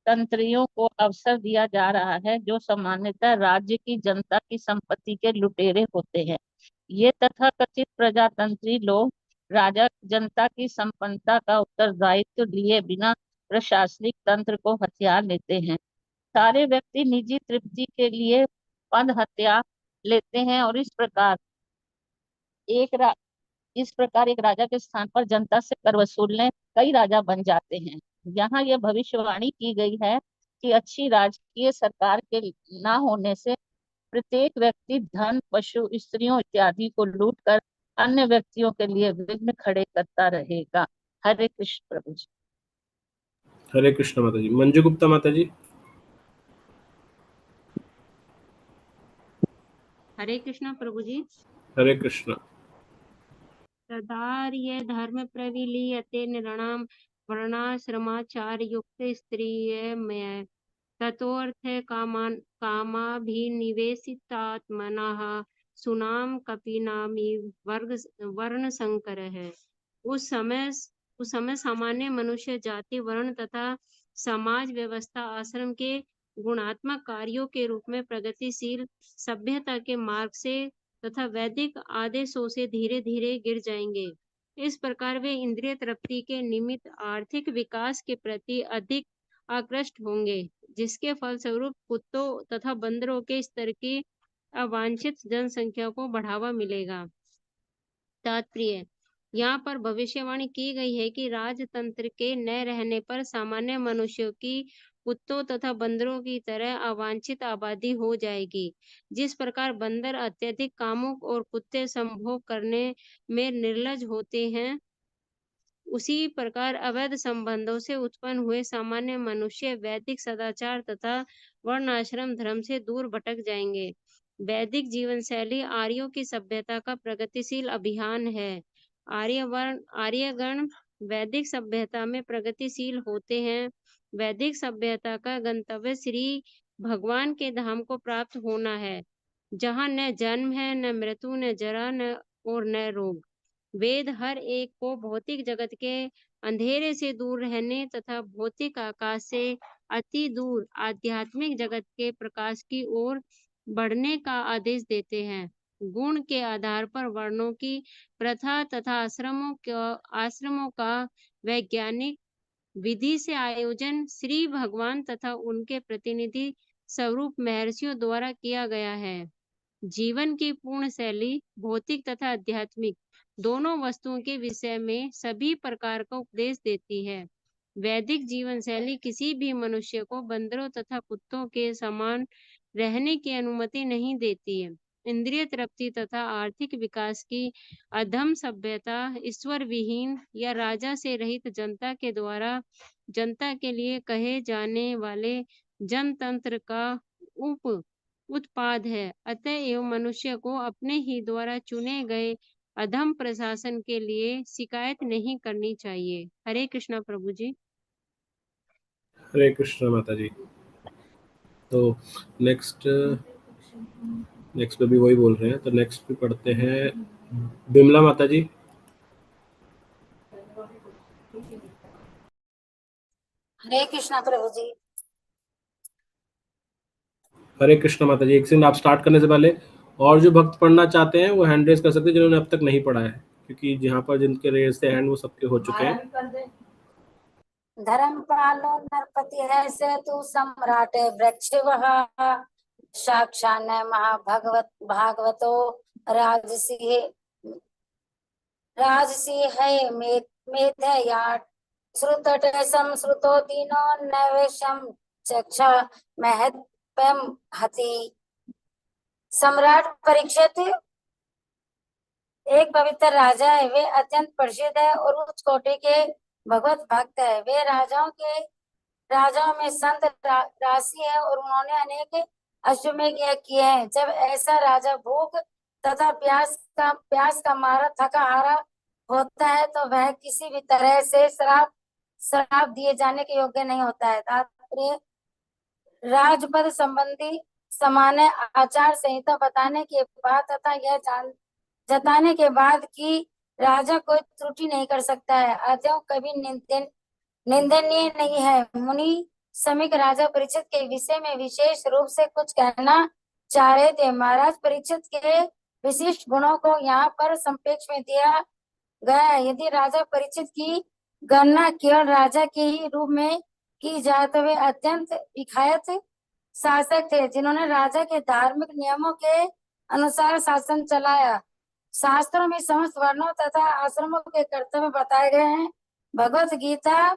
तंत्रियों को अवसर दिया जा रहा है, जो सामान्यतः राज्य की जनता की संपत्ति के लुटेरे होते हैं। ये तथाकथित प्रजातंत्री लोग राजा जनता की संपन्नता का उत्तरदायित्व लिए बिना प्रशासनिक तंत्र को हथियार लेते हैं। सारे व्यक्ति निजी तृप्ति के लिए पद हत्या लेते हैं और इस प्रकार एक राजा के स्थान पर जनता से कर वसूलने कई राजा बन जाते हैं। यहाँ यह भविष्यवाणी की गई है कि अच्छी राजकीय सरकार के न होने से प्रत्येक व्यक्ति धन, पशु, स्त्रियों इत्यादि को लूटकर अन्य व्यक्तियों के लिए विघ्न खड़े करता रहेगा। हरे कृष्ण प्रभु जी। हरे कृष्ण माता जी। मंजू गुप्ता माता जी। हरे कृष्णा प्रभु जी। हरे कृष्ण। तदार्य धर्म प्रविलीयते नृणां वर्णाश्रमाचार युक्त स्त्रियमय ततोऽर्थे कामाभिनिवेशितात्मनः सुनाम कपीनामिव वर्णशंकरः। उस समय सामान्य मनुष्य जाति, वर्ण तथा समाज व्यवस्था आश्रम के गुणात्मक कार्यों के रूप में प्रगतिशील सभ्यता के मार्ग से तथा वैदिक आदेशों से धीरे धीरे गिर जाएंगे। इस प्रकार वे इंद्रिय तृप्ति के निमित्त आर्थिक विकास के प्रति अधिक आकृष्ट होंगे, जिसके फलस्वरूप कुत्तों तथा बंदरों के स्तर की अवांछित जनसंख्या को बढ़ावा मिलेगा। तात्पर्य, यहाँ पर भविष्यवाणी की गई है कि राजतंत्र के न रहने पर सामान्य मनुष्यों की कुत्तों तथा बंदरों की तरह अवांछित आबादी हो जाएगी। जिस प्रकार बंदर अत्यधिक कामुक और कुत्ते संभोग करने में निर्लज होते हैं, उसी प्रकार अवैध संबंधों से उत्पन्न हुए सामान्य मनुष्य वैदिक सदाचार तथा वर्णाश्रम धर्म से दूर भटक जाएंगे। वैदिक जीवन शैली आर्यों की सभ्यता का प्रगतिशील अभियान है। आर्यगण वैदिक सभ्यता में प्रगतिशील होते हैं। वैदिक सभ्यता का गंतव्य श्री भगवान के धाम को प्राप्त होना है, जहाँ न जन्म है, न मृत्यु, न जरा, न और न रोग। वेद हर एक को भौतिक जगत के अंधेरे से दूर रहने तथा भौतिक आकाश से अति दूर आध्यात्मिक जगत के प्रकाश की ओर बढ़ने का आदेश देते हैं। गुण के आधार पर वर्णों की प्रथा तथा आश्रमों का वैज्ञानिक विधि से आयोजन श्री भगवान तथा उनके प्रतिनिधि स्वरूप महर्षियों द्वारा किया गया है। जीवन की पूर्ण शैली भौतिक तथा आध्यात्मिक दोनों वस्तुओं के विषय में सभी प्रकार का उपदेश देती है। वैदिक जीवन शैली किसी भी मनुष्य को बंदरों तथा कुत्तों के समान रहने की अनुमति नहीं देती है। इंद्रिय तृप्ति तथा आर्थिक विकास की अधम सभ्यता ईश्वर विहीन या राजा से रहित जनता के द्वारा जनता के लिए कहे जाने वाले जनतंत्र का उत्पाद है। अतएव मनुष्य को अपने ही द्वारा चुने गए अधम प्रशासन के लिए शिकायत नहीं करनी चाहिए। हरे कृष्णा प्रभु जी। हरे कृष्ण माता जी। तो नेक्स्ट पे भी वही बोल रहे हैं, तो नेक्स्ट पे पढ़ते हैं बिमला माता जी। हरे कृष्णा प्रभु जी। हरे कृष्ण माता जी। एक सेकंड, आप स्टार्ट करने से पहले और जो भक्त पढ़ना चाहते हैं वो हैंड रेज कर सकते हैं जिन्होंने अब तक नहीं पढ़ा है, क्योंकि जहाँ पर जिनके रेज थे हैंड वो सबके हो चुके हैं। धर्मपालो नरपति है से तू सम्राट वृक्ष वह साक्षान भागवतो राजसी है मेधयाट श्रुतट संश्रुतो दीनो नैवेशम चक्षा महत्पम हति। सम्राट परीक्षित एक पवित्र राजा है। वे अत्यंत प्रसिद्ध है और उच्च कोटि के भगवत भक्त है। वे राजाओं में संत राशि है और उन्होंने अनेक अश्वमेध यज्ञ किए हैं। जब ऐसा राजा भूख तथा प्यास का मारा थका हारा होता है तो वह किसी भी तरह से श्राप दिए जाने के योग्य नहीं होता है। तात्पर्य राजपद संबंधी सामान्य आचार संहिता बताने के बाद तथा यह जताने के बाद कि राजा कोई त्रुटि नहीं कर सकता है, अतः कभी निंदनीय नहीं है। मुनि समीक राजा परीक्षित के विषय में विशेष रूप से कुछ कहना चाह रहे थे। महाराज परीक्षित के विशिष्ट गुणों को यहाँ पर संक्षेप में दिया गया है। यदि राजा परीक्षित की गणना केवल राजा के ही रूप में की जाए तो वे अत्यंत विखायत शासक थे, जिन्होंने राजा के धार्मिक नियमों के अनुसार शासन चलाया। शास्त्रों में समस्त वर्णों तथा आश्रमों के कर्तव्य बताए गए हैं। भगवत गीता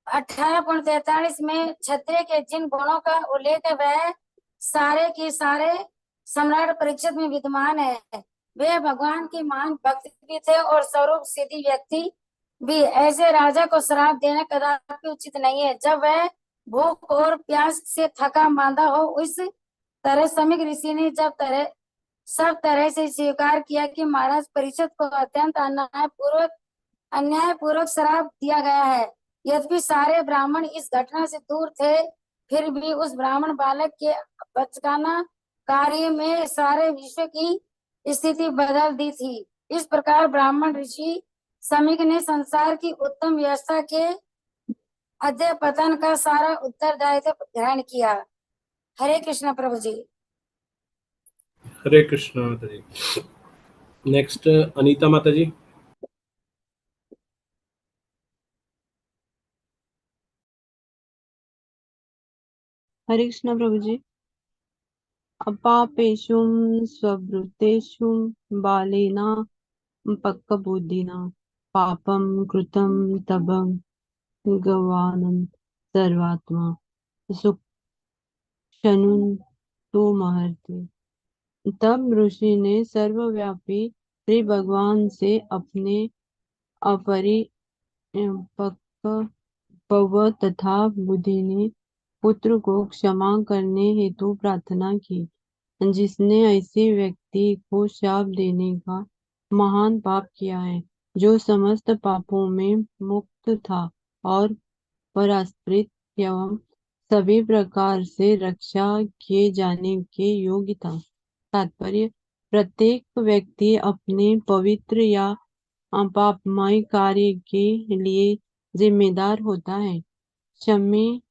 18.43 में क्षत्रिय के जिन गुणों का उल्लेख है वह सारे के सारे सम्राट परीक्षित में विद्यमान है। वे भगवान के महान भक्त भी थे और स्वरूप सिद्धि व्यक्ति भी। ऐसे राजा को श्राप देना कदापि उचित नहीं है। जब वह भूख और प्यास से थका मांदा हो, उस तरह समीक ऋषि ने सब तरह से स्वीकार किया कि महाराज परीक्षित को अत्यंत अन्यायपूर्वक श्राप दिया गया है। यद्यपि सारे ब्राह्मण इस घटना से दूर थे, फिर भी उस ब्राह्मण बालक के बचकाना कार्य में सारे विश्व की स्थिति बदल दी थी। इस प्रकार ब्राह्मण ऋषि समीक ने संसार की उत्तम व्यवस्था के अध्यपतन का सारा उत्तरदायित्व ग्रहण किया। हरे कृष्ण प्रभु जी। हरे कृष्ण माता जी। नेक्स्ट अनीता माता जी। हरे कृष्ण प्रभु जी। अपापेषु स्वभृतेषु बालेना पक्कबुद्धिना पापं कृतं तबं गवानं सर्वात्मा सुक्षणुं तो महर्ति। तब ऋषि ने सर्वव्यापी श्री भगवान से अपने अपरिपक्व तथा बुद्धिहीन पुत्र को क्षमा करने हेतु प्रार्थना की, जिसने ऐसे व्यक्ति को शाप देने का महान पाप किया है, जो समस्त पापों में मुक्त था और परास्पृत एवं सभी प्रकार से रक्षा किए जाने के योग्य था। तात्पर्य: प्रत्येक व्यक्ति अपने पवित्र या पापमय कार्य के लिए जिम्मेदार होता है। शम्य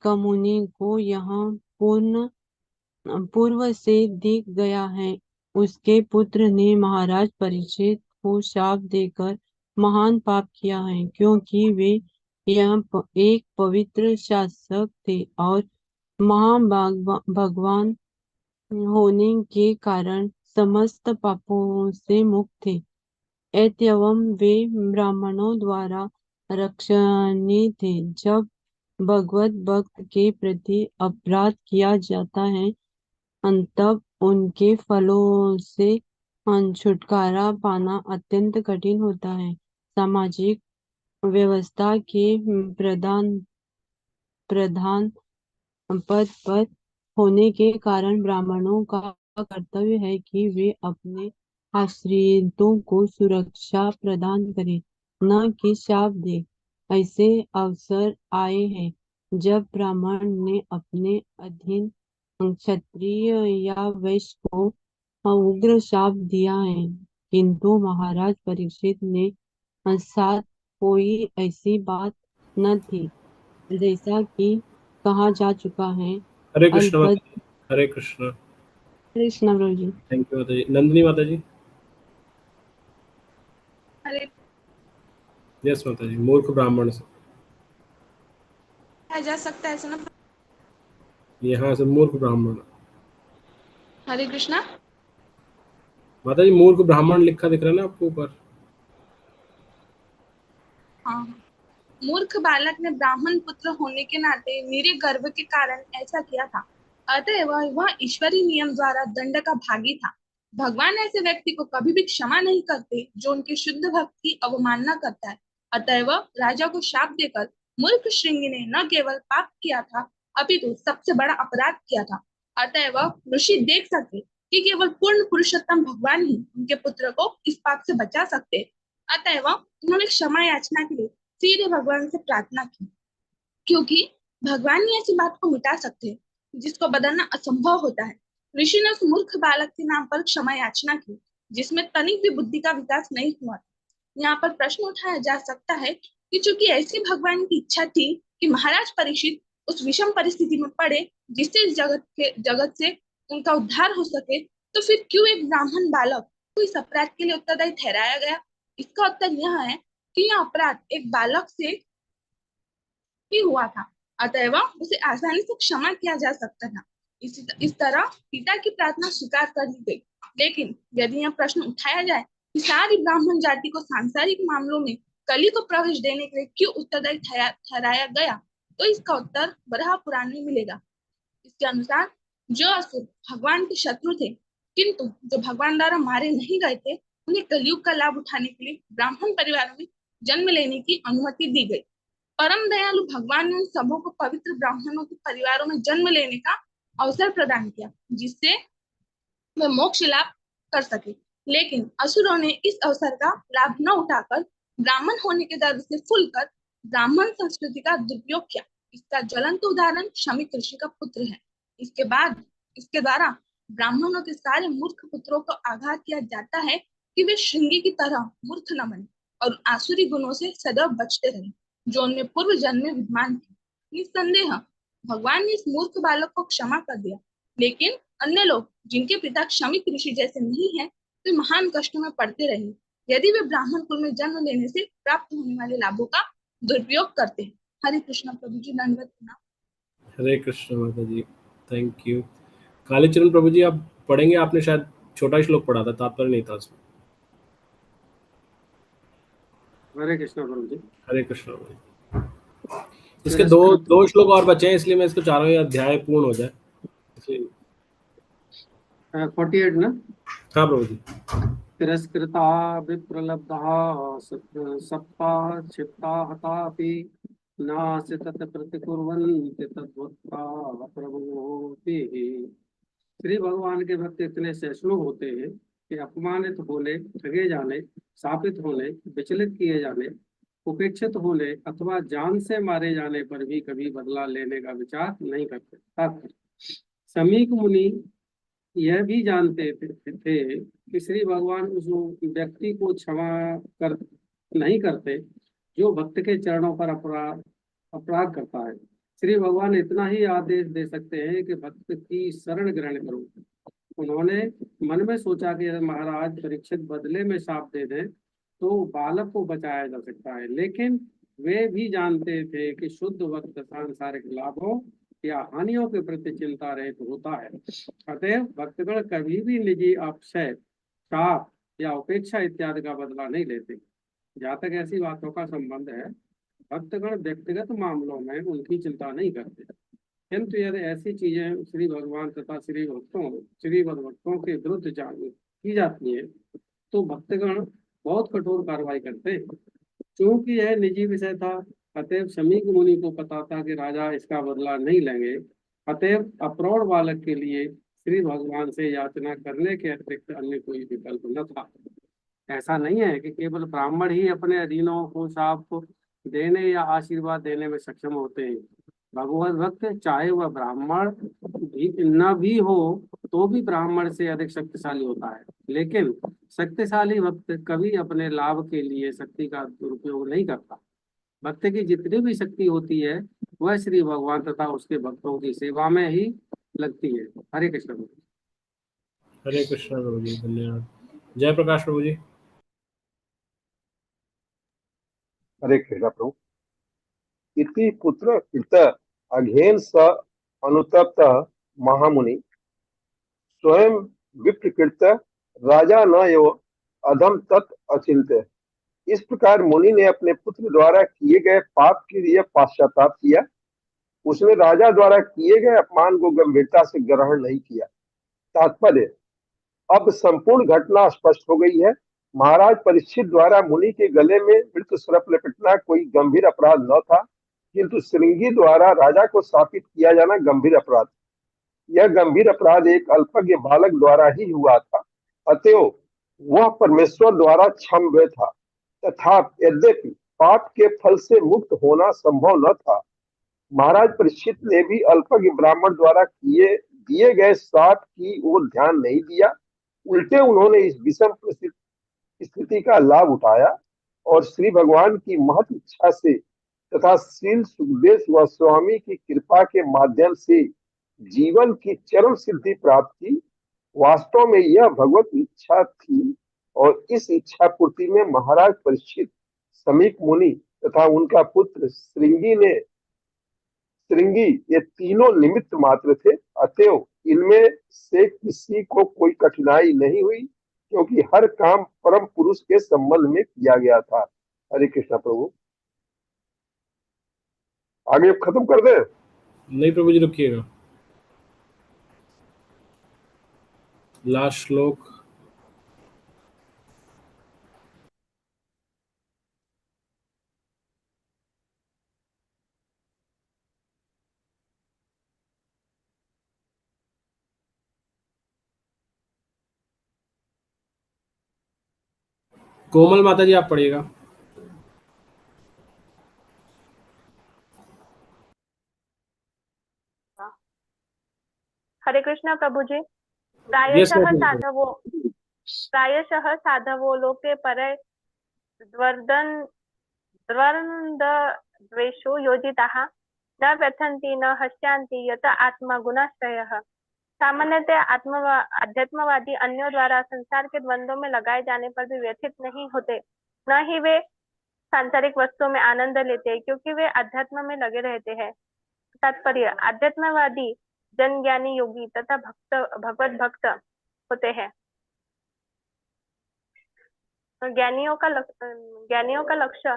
मुनि को यहाँ पूर्व से दिख गया है। उसके पुत्र ने महाराज परीक्षित को शाप देकर महान पाप किया है, क्योंकि वे एक पवित्र शासक थे और भगवान होने के कारण समस्त पापों से मुक्त थे। एवं वे ब्राह्मणों द्वारा रक्षणीय थे। जब भगवत भक्त के प्रति अपराध किया जाता है, तब उनके फलों से छुटकारा पाना अत्यंत कठिन होता है। सामाजिक व्यवस्था के प्रधान पद पर होने के कारण ब्राह्मणों का कर्तव्य है कि वे अपने आश्रितों को सुरक्षा प्रदान करें, न कि शाप दे। ऐसे अवसर आए हैं जब ब्राह्मण ने अपने अधीन क्षत्रिय या वैश्य को उग्र शाप दिया है, किंतु महाराज परीक्षित ने साथ कोई ऐसी बात न थी। जैसा कि कहा जा चुका है। हरे कृष्ण अल्प माता जी। हरे कृष्ण। कृष्ण प्रभु जी। थैंक यू माता जी। नंदिनी माता जी। हरे यस माता जी। मूर्ख ब्राह्मण से जा सकता है सुना। यहाँ से मूर्ख ब्राह्मण। हरे कृष्णा। माता जी मूर्ख ब्राह्मण लिखा दिख रहा है ना आपको ऊपर? हाँ, मूर्ख बालक ने ब्राह्मण पुत्र होने के नाते मेरे गर्व के कारण ऐसा किया था, अतएव वह ईश्वरीय नियम द्वारा दंड का भागी था। भगवान ऐसे व्यक्ति को कभी भी क्षमा नहीं करते जो उनके शुद्ध भक्त की अवमानना करता है। अतएव राजा को शाप देकर मूर्ख श्रृंगी ने न केवल पाप किया था, अपितु सबसे बड़ा अपराध किया था। अतएव ऋषि देख सके कि केवल पूर्ण पुरुषोत्तम भगवान ही उनके पुत्र को इस पाप से बचा सकते। अतएव उन्होंने क्षमा याचना के लिए सीधे भगवान से प्रार्थना की, क्योंकि भगवान ही ऐसी बात को मिटा सकते हैं जिसको बदलना असंभव होता है। ऋषि ने उस मूर्ख बालक के नाम पर क्षमा याचना की, जिसमें तनिक भी बुद्धि का विकास नहीं हुआ था। यहाँ पर प्रश्न उठाया जा सकता है कि चूंकि ऐसी भगवान की इच्छा थी कि महाराज परीक्षित उस विषम परिस्थिति में पड़े जिससे इस जगत से उनका उद्धार हो सके, तो फिर क्यों एक ब्राह्मण बालक को इस अपराध के लिए उत्तरदायी ठहराया गया? इसका उत्तर यह है कि यह अपराध एक बालक से ही हुआ था, अतएव उसे आसानी से क्षमा किया जा सकता था। इस तरह पिता की प्रार्थना स्वीकार कर ली गई। लेकिन यदि यह प्रश्न उठाया जाए कि सारी ब्राह्मण जाति को सांसारिक मामलों में कली को प्रवेश देने के लिए क्यों उत्तरदायी ठहराया गया, तो इसका उत्तर बराह पुराण में मिलेगा। इसके अनुसार जो असुर भगवान के शत्रु थे, किंतु जो भगवान द्वारा मारे नहीं गए थे, उन्हें कलयुग का लाभ उठाने के लिए ब्राह्मण परिवारों में जन्म लेने की अनुमति दी गई। परम दयालु भगवान ने उन सबों को पवित्र ब्राह्मणों के परिवारों में जन्म लेने का अवसर प्रदान किया, जिससे वे मोक्ष लाभ कर सके। लेकिन असुरों ने इस अवसर का लाभ न उठाकर ब्राह्मण होने के दर्द से फूलकर ब्राह्मण संस्कृति का दुरुपयोग किया। इसका ज्वलंत उदाहरण शमी ऋषि का पुत्र है। इसके द्वारा ब्राह्मणों के सारे मूर्ख पुत्रों को आघात किया जाता है कि वे श्रृंगी की तरह मूर्ख न बने और आसुरी गुणों से सदैव बचते रहे, जो उनमें पूर्व जन्म में विद्यमान थे। निस्संदेह भगवान ने इस मूर्ख बालक को क्षमा कर दिया, लेकिन अन्य लोग जिनके पिता क्षमिक ऋषि जैसे नहीं है, वे महान कष्टों में पड़ते रहे यदि वे ब्राह्मण कुल में जन्म लेने से प्राप्त होने वाले लाभों का दुरुपयोग करते हैं। हरे कृष्ण प्रभु जी। दंडवत प्रणाम। हरे कृष्ण माता जी। Thank you. कालीचरण प्रभु जी आप पढ़ेंगे? आपने शायद छोटा श्लोक पढ़ा था, तात्पर्य नहीं था उसमें। हरे कृष्ण प्रभु जी। हरे कृष्ण प्रभु जी। इसके दो श्लोक और बचे हैं, इसलिए मैं इसको चारों अध्याय पूर्ण हो जाए। 48 ना? हाँ प्रभु जी। तिरस्कृता विप्रलब्धा सप्ता क्षिप्ता हतापि नास्य तत् प्रतिकुर्वन्ति तद्वत्ता प्रभुभिः। श्री भगवान के भक्त इतने सहिष्णु होते हैं कि अपमानित होने, ठगे जाने, शापित होने, विचलित किए जाने, उपेक्षित होने अथवा जान से मारे जाने पर भी कभी बदला लेने का विचार नहीं करते। तात्पर्य, समीक मुनि यह भी जानते थे कि श्री भगवान उस व्यक्ति को क्षमा कर नहीं करते जो भक्त के चरणों पर अपराध करता है। श्री भगवान इतना ही आदेश दे सकते हैं कि भक्त की शरण ग्रहण करो। उन्होंने मन में सोचा कि महाराज परीक्षित बदले में शाप दे दें तो बालक को बचाया जा सकता है, लेकिन वे भी जानते थे कि शुद्ध भक्त सांसारिक लाभों या हानियों के प्रति चिंता रहित होता है। अतएव भक्तगण कभी भी निजी अपशय, शाप या उपेक्षा इत्यादि का बदला नहीं लेते। जहाँ तक ऐसी बातों का संबंध है, भक्तगण व्यक्तिगत मामलों में उनकी चिंता नहीं करते, किंतु यदि ऐसी चीजें श्री भगवान तथा श्री भक्तों के विरुद्ध की जाती है तो भक्तगण बहुत कठोर कार्रवाई करते हैं। क्योंकि यह निजी विषय था, अतएव समीक मुनि को पता था कि राजा इसका बदला नहीं लेंगे। अतएव अप्रौढ़ बालक के लिए श्री भगवान से याचना करने के अतिरिक्त अन्य कोई विकल्प न था। ऐसा नहीं है कि केवल ब्राह्मण ही अपने अधीनों को शाप देने या आशीर्वाद देने में सक्षम होते हैं। भगवत भक्त चाहे वह ब्राह्मण भी न भी हो तो भी ब्राह्मण से अधिक शक्तिशाली होता है, लेकिन शक्तिशाली भक्त कभी अपने लाभ के लिए शक्ति का दुरुपयोग नहीं करता। भक्त की जितनी भी शक्ति होती है वह श्री भगवान तथा उसके भक्तों की सेवा में ही लगती है। हरे कृष्ण प्रभु। हरे कृष्ण प्रभु जी, धन्यवाद। जय प्रकाश प्रभु जी। हरे कृष्ण प्रभु। इति पुत्र कृत अघेन स अनुतप्त महामुनि स्वयं विप्रकृत राजा न एव अधम तत् अचिंत्य। इस प्रकार मुनि ने अपने पुत्र द्वारा किए गए पाप के लिए पश्चाताप किया। उसने राजा द्वारा किए गए अपमान को गंभीरता से ग्रहण नहीं किया। तात्पर्य, अब संपूर्ण घटना स्पष्ट हो गई है। महाराज परीक्षित द्वारा मुनि के गले में मृत सर्प लपेटना कोई गंभीर अपराध न था, किंतु श्रृंगी द्वारा राजा को शापित किया जाना गंभीर अपराध। यह गंभीर अपराध एक अल्पज्ञ बालक द्वारा ही हुआ था, अतएव वह परमेश्वर द्वारा क्षम्य था। तथापि यद्यपि पाप के फल से मुक्त होना संभव न था, महाराज परीक्षित ने भी अल्पज्ञ ब्राह्मण द्वारा दिए गए शाप की ओर ध्यान नहीं दिया। उल्टे उन्होंने इस विषम स्थिति का लाभ उठाया और श्री भगवान की महत इच्छा से तथा श्री सुखदेव गोस्वामी की कृपा के माध्यम से जीवन की चरम सिद्धि प्राप्त की। वास्तव में यह भगवत इच्छा थी और इस इच्छा पूर्ति में महाराज परीक्षित, समीक मुनि तथा उनका पुत्र श्रृंगी ये तीनों निमित्त मात्र थे। अतएव इनमें से किसी को कोई कठिनाई नहीं हुई, क्योंकि हर काम परम पुरुष के संबंध में किया गया था। हरे कृष्ण प्रभु। आगे खत्म कर दे? नहीं प्रभु जी, रुकिएगा, लास्ट श्लोक। कोमल माता जी आप पढ़िएगा। हरे कृष्ण प्रभु जी। Yes, प्रायशः ma'am. साधवो लोके परे द्वन्द्वद्वेषो योजिताः न व्यथन्ति न हस्यन्ति यत आत्मा गुणाश्रयः। सामान्यतः अध्यात्मवादी अन्यों द्वारा संसार के द्वंद्वों में लगाए जाने पर भी व्यथित नहीं होते, न ही वे सांसारिक वस्तुओं में आनंद लेते, क्योंकि वे अध्यात्म में लगे रहते हैं। तात्पर्य, अध्यात्मवादी जन ज्ञानी योगी तथा भगवत भक्त होते हैं। ज्ञानियों का लक्ष्य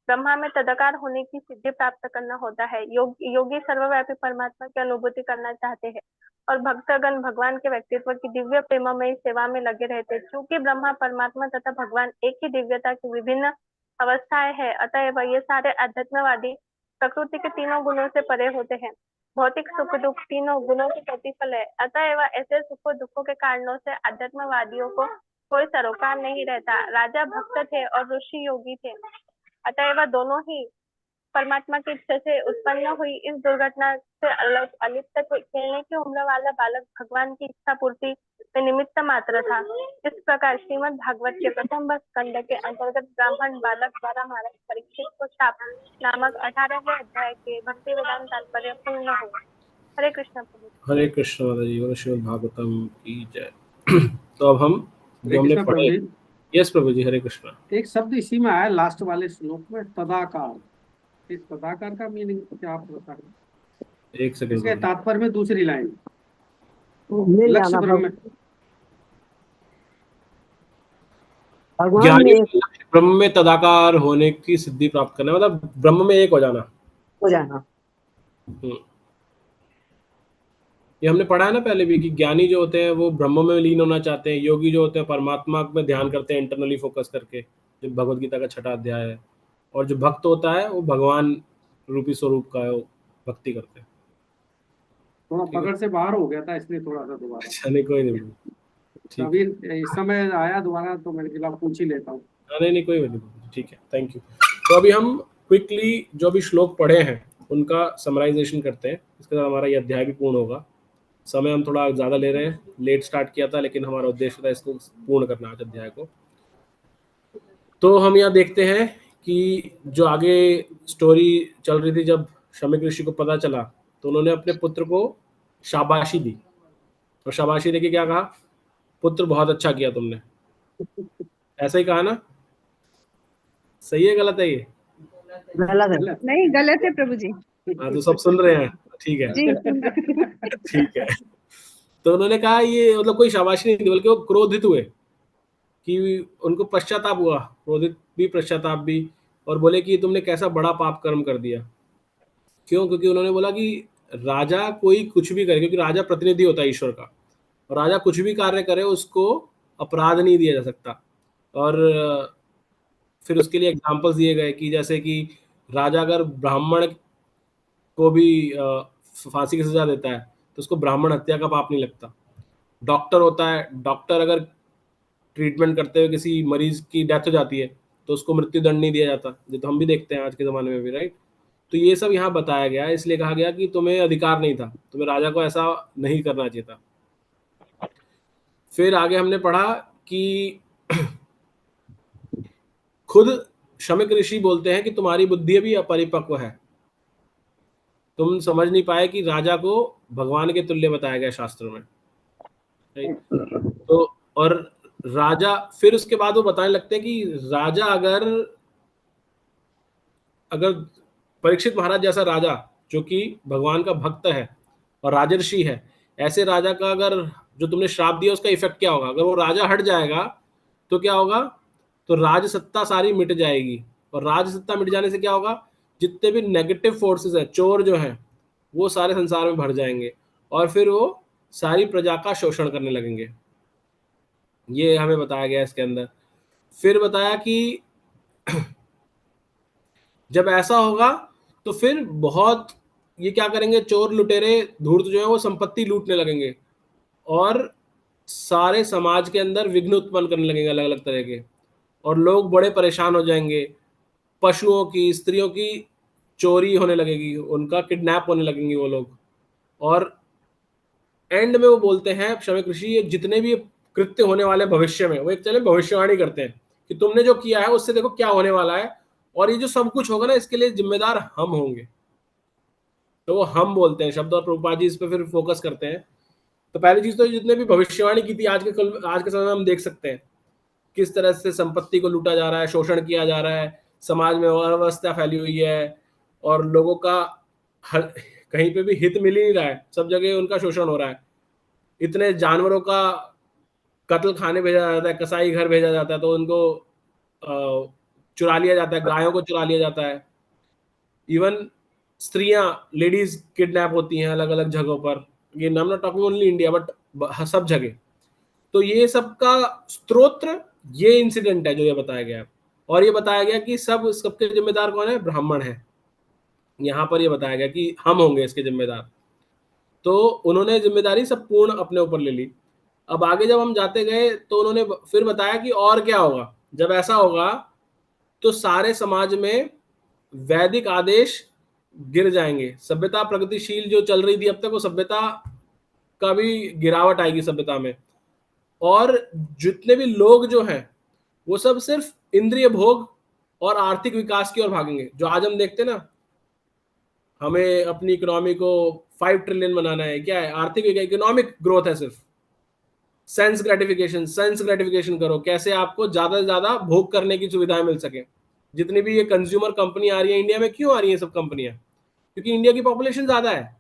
ब्रह्मा में तदाकार होने की सिद्धि प्राप्त करना होता है। योगी सर्वव्यापी परमात्मा की अनुभूति करना चाहते हैं और भक्तगण भगवान के व्यक्तित्व की दिव्य प्रेममयी सेवा में लगे रहते हैं। चूंकि ब्रह्मा, परमात्मा तथा भगवान एक ही दिव्यता की विभिन्न अवस्थाएं हैं, अतएव ये सारे अध्यात्मवादी प्रकृति के तीनों गुणों से परे होते हैं। भौतिक सुख दुख तीनों गुणों के प्रतिफल है, अतएव ऐसे सुख दुखों के कारणों से अध्यात्मवादियों को कोई सरोकार नहीं रहता। राजा भक्त थे और ऋषि योगी थे, अतएव वह दोनों ही परमात्मा की इच्छा से उत्पन्न हुई। इस दुर्घटना से अलिप्त खेलने की उम्र वाला बालक भगवान की इच्छा पूर्ति में निमित्त मात्र था। इस प्रकार श्रीमद् भागवत के प्रथम स्कंद के अंतर्गत ब्राह्मण बालक द्वारा महाराज परीक्षित को शाप नामक 18वें अध्याय के भक्ति वेदांत तात्पर्य पूर्ण हुआ। हरे कृष्ण प्रभु। हरे कृष्ण माता जी, और श्रीमद् भागवतम की जय। तो अब हम हरे जो हमने कृष्ण प्रभु पढ़े, जी। यस प्रभु जी, हरे कृष्ण। एक शब्द इसी में आया लास्ट वाले श्लोक में, तदाकार। इस तदाकार का मीनिंग क्या आप बता रहे हैं? एक सेकंड इसके प्रभु। तात्पर्य में दूसरी लाइन, मिल लक्ष्य जाना ब्रह्म। भगवान ज्ञानी में ब्रह्म में तदाकार होने की सिद्धि प्राप्त करना, मतलब ब्रह्म में एक हो जाना। हो जाना। ये हमने पढ़ा है ना पहले भी कि ज्ञानी जो होते हैं वो ब्रह्म में लीन होना चाहते हैं, योगी जो होते हैं परमात्मा में ध्यान करते हैं इंटरनली फोकस करके, जो भगवत गीता का 6वां अध्याय है। और जो भक्त होता है वो भगवान रूपी स्वरूप का है, वो भक्ति करते हैं। थोड़ा पकड़ से बाहर हो गया था इसलिए थोड़ा सा दोबारा। अच्छा, नहीं कोई नहीं, ठीक अभी इस समय आया दोबारा तो मैंने कहा पूछ ही लेता हूँ। नहीं कोई नहीं, ठीक है, थैंक यू। तो अभी हम क्विकली जो भी श्लोक पढ़े हैं उनका समराइजेशन करते हैं, इसके साथ हमारा ये अध्याय भी पूर्ण होगा। समय हम थोड़ा ज़्यादा ले रहे हैं, लेट स्टार्ट किया था, लेकिन हमारा उद्देश्य था इसको पूर्ण करना आज अध्याय को। तो हम यहाँ देखते हैं कि जो आगे स्टोरी चल रही थी, जब शमीक ऋषि को पता चला तो उन्होंने अपने पुत्र को शाबाशी दी, और शाबाशी देके क्या कहा, पुत्र बहुत अच्छा किया तुमने। ऐसा ही कहा ना? सही है गलत है ये? गलत है। नहीं गलत है प्रभु जी। हाँ, तो सब सुन रहे हैं, ठीक है। जी सुन रहे हैं। ठीक है। तो उन्होंने कहा ये मतलब कोई शाबाशी नहीं दी, बल्कि वो क्रोधित हुए कि उनको पश्चाताप हुआ, क्रोधित भी पश्चाताप भी, और बोले कि तुमने कैसा बड़ा पाप कर्म कर दिया। क्यों? क्योंकि उन्होंने बोला कि राजा कोई कुछ भी करे, क्योंकि राजा प्रतिनिधि होता है ईश्वर का, और राजा कुछ भी कार्य करे उसको अपराध नहीं दिया जा सकता। और फिर उसके लिए एग्जाम्पल्स दिए गए कि जैसे कि राजा अगर ब्राह्मण को भी फांसी की सजा देता है तो उसको ब्राह्मण हत्या का पाप नहीं लगता। डॉक्टर होता है, डॉक्टर अगर ट्रीटमेंट करते हुए किसी मरीज की डेथ हो जाती है तो उसको मृत्यु दंड नहीं दिया जाता, जो तो हम भी देखते हैं आज के ज़माने में भी, राइट। तो ये सब यहाँ बताया गया है, इसलिए कहा गया कि तुम्हें अधिकार नहीं था, तुम्हें राजा को ऐसा नहीं करना चाहिए था। फिर आगे हमने पढ़ा कि खुद शमीक ऋषि बोलते हैं कि तुम्हारी बुद्धि अभी अपरिपक्व है, तुम समझ नहीं पाए कि राजा को भगवान के तुल्य बताया गया शास्त्र में, तो और राजा, फिर उसके बाद वो बताने लगते हैं कि राजा अगर परीक्षित महाराज जैसा राजा जो कि भगवान का भक्त है और राजर्षि है, ऐसे राजा का अगर जो तुमने श्राप दिया उसका इफेक्ट क्या होगा, अगर वो राजा हट जाएगा तो क्या होगा, तो राज सत्ता सारी मिट जाएगी, और राज सत्ता मिट जाने से क्या होगा, जितने भी नेगेटिव फोर्सेस है, चोर जो हैं वो सारे संसार में भर जाएंगे, और फिर वो सारी प्रजा का शोषण करने लगेंगे। ये हमें बताया गया इसके अंदर। फिर बताया कि जब ऐसा होगा तो फिर बहुत ये क्या करेंगे, चोर लुटेरे धूर्त जो है वो संपत्ति लूटने लगेंगे, और सारे समाज के अंदर विघ्न उत्पन्न करने लगेंगे अलग अलग तरह के, और लोग बड़े परेशान हो जाएंगे। पशुओं की, स्त्रियों की चोरी होने लगेगी, उनका किडनैप होने लगेंगे वो लोग। और एंड में वो बोलते हैं शमीक ऋषि, ये जितने भी कृत्य होने वाले भविष्य में, वो एक चले भविष्यवाणी करते हैं कि तुमने जो किया है उससे देखो क्या होने वाला है, और ये जो सब कुछ होगा ना इसके लिए जिम्मेदार हम होंगे। तो वो हम बोलते हैं शब्द, और प्रभुपाद जी इस पर फिर फोकस करते हैं। तो पहली चीज तो जितने भी भविष्यवाणी की थी आज के समय में हम देख सकते हैं किस तरह से संपत्ति को लूटा जा रहा है, शोषण किया जा रहा है, समाज में अव्यवस्था फैली हुई है, और लोगों का कहीं पे भी हित मिल ही नहीं रहा है, सब जगह उनका शोषण हो रहा है। इतने जानवरों का कत्ल खाने भेजा जाता है, कसाई घर भेजा जाता है, तो उनको चुरा लिया जाता है, गायों को चुरा लिया जाता है। इवन स्त्रियां, लेडीज किडनैप होती हैं अलग अलग जगहों पर। ये नाम not talking only India but सब जगह। तो ये सब का स्त्रोत्र ये इंसिडेंट है जो ये बताया गया, और ये बताया गया कि सबके जिम्मेदार कौन है, ब्राह्मण है। यहाँ पर ये बताया गया कि हम होंगे इसके जिम्मेदार। तो उन्होंने जिम्मेदारी सब पूर्ण अपने ऊपर ले ली। अब आगे जब हम जाते गए तो उन्होंने फिर बताया कि और क्या होगा जब ऐसा होगा, तो सारे समाज में वैदिक आदेश गिर जाएंगे, सभ्यता प्रगतिशील जो चल रही थी अब तक वो सभ्यता का भी गिरावट आएगी सभ्यता में, और जितने भी लोग जो हैं वो सब सिर्फ इंद्रिय भोग और आर्थिक विकास की ओर भागेंगे। जो आज हम देखते हैं ना, हमें अपनी इकोनॉमी को 5 ट्रिलियन बनाना है, क्या है? आर्थिक इकोनॉमिक ग्रोथ है, सिर्फ सेंस ग्रेटिफिकेशन करो, कैसे आपको ज्यादा से ज्यादा भोग करने की सुविधाएं मिल सके। जितनी भी ये कंज्यूमर कंपनी आ रही है इंडिया में, क्यों आ रही है सब कंपनियां? क्योंकि इंडिया की पॉपुलेशन ज्यादा है,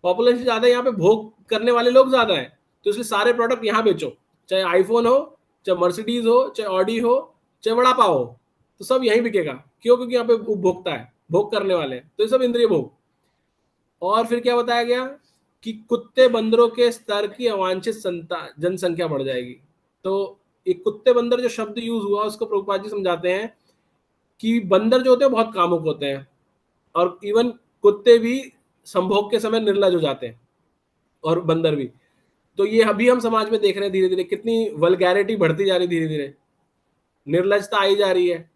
यहाँ पे भोग करने वाले लोग ज्यादा हैं, तो इसलिए सारे प्रोडक्ट यहाँ बेचो, चाहे आईफोन हो, चाहे मर्सिडीज हो, चाहे ऑडी हो, चाहे वड़ा पाव हो, तो सब यहीं बिकेगा। क्यों? क्योंकि यहाँ पे उपभोक्ता है, भोग करने वाले हैं, तो ये सब इंद्रिय भोग। और फिर क्या बताया गया कि कुत्ते बंदरों के स्तर की अवांछित जनसंख्या बढ़ जाएगी। तो एक कुत्ते बंदर जो शब्द यूज हुआ उसको प्रभुपाद जी समझाते हैं कि बंदर जो होते हैं बहुत कामुक होते हैं, और इवन कुत्ते भी संभोग के समय निर्लज हो जाते हैं, और बंदर भी। तो ये अभी हम समाज में देख रहे हैं धीरे धीरे कितनी वल्गैरिटी बढ़ती जा रही, धीरे धीरे निर्लजता आई जा रही है।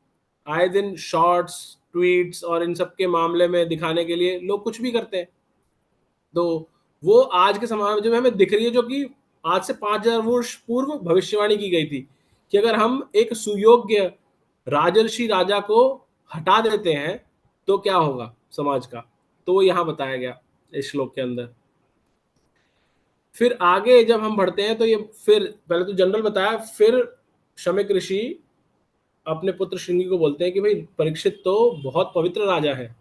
आए दिन शॉर्ट्स, ट्वीट्स और इन सब के मामले में दिखाने के लिए लोग कुछ भी करते हैं। तो वो आज के समाज में हमें दिख रही है, जो कि आज से 5000 वर्ष पूर्व भविष्यवाणी की गई थी कि अगर हम एक सुयोग्य राजर्षि राजा को हटा देते हैं तो क्या होगा समाज का। तो वो यहाँ बताया गया इस श्लोक के अंदर। फिर आगे जब हम बढ़ते हैं तो ये फिर पहले तो जनरल बताया, फिर शमिक ऋषि अपने पुत्र श्रृंगी को बोलते हैं कि भाई परीक्षित तो बहुत पवित्र राजा है,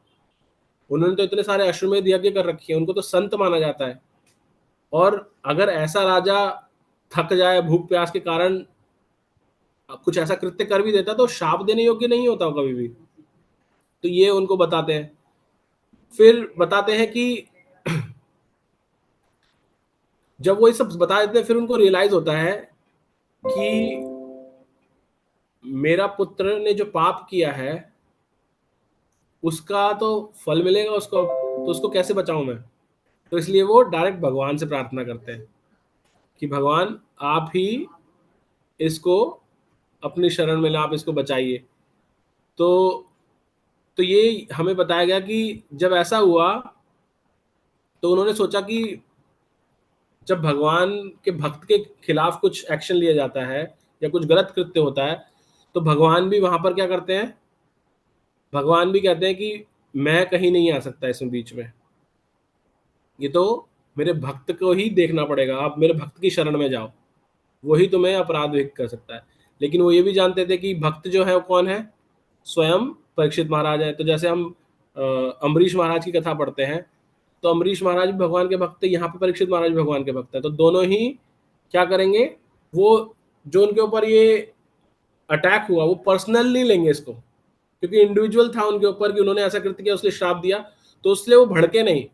उन्होंने तो इतने सारे अश्वमेध यज्ञ कर रखी है, उनको तो संत माना जाता है, और अगर ऐसा राजा थक जाए भूख प्यास के कारण कुछ ऐसा कृत्य कर भी देता तो शाप देने योग्य नहीं होता कभी भी। तो ये उनको बताते हैं। फिर बताते हैं कि जब वो ये सब बता देते हैं फिर उनको रियलाइज होता है कि मेरा पुत्र ने जो पाप किया है उसका तो फल मिलेगा उसको, तो उसको कैसे बचाऊं मैं। तो इसलिए वो डायरेक्ट भगवान से प्रार्थना करते हैं कि भगवान आप ही इसको अपनी शरण में लें, आप इसको बचाइए। तो ये हमें बताया गया कि जब ऐसा हुआ तो उन्होंने सोचा कि जब भगवान के भक्त के खिलाफ कुछ एक्शन लिया जाता है या कुछ गलत कृत्य होता है तो भगवान भी वहां पर क्या करते हैं, भगवान भी कहते हैं कि मैं कहीं नहीं आ सकता इसमें बीच में, ये तो मेरे भक्त को ही देखना पड़ेगा, आप मेरे भक्त की शरण में जाओ, वही तुम्हें अपराध विहित कर सकता है। लेकिन वो ये भी जानते थे कि भक्त जो है वो कौन है, स्वयं परीक्षित महाराज है। तो जैसे हम अम्बरीश महाराज की कथा पढ़ते हैं तो अम्बरीश महाराज भी भगवान के भक्त है, यहाँ पे परीक्षित महाराज भी भगवान के भक्त है। तो दोनों ही क्या करेंगे, वो जो उनके ऊपर ये अटैक हुआ वो पर्सनल नहीं लेंगे इसको, क्योंकि इंडिविजुअल था उनके ऊपर कि उन्होंने ऐसा कृत्य किया, उसलिए श्राप दिया, तो इसलिए वो भड़के नहीं।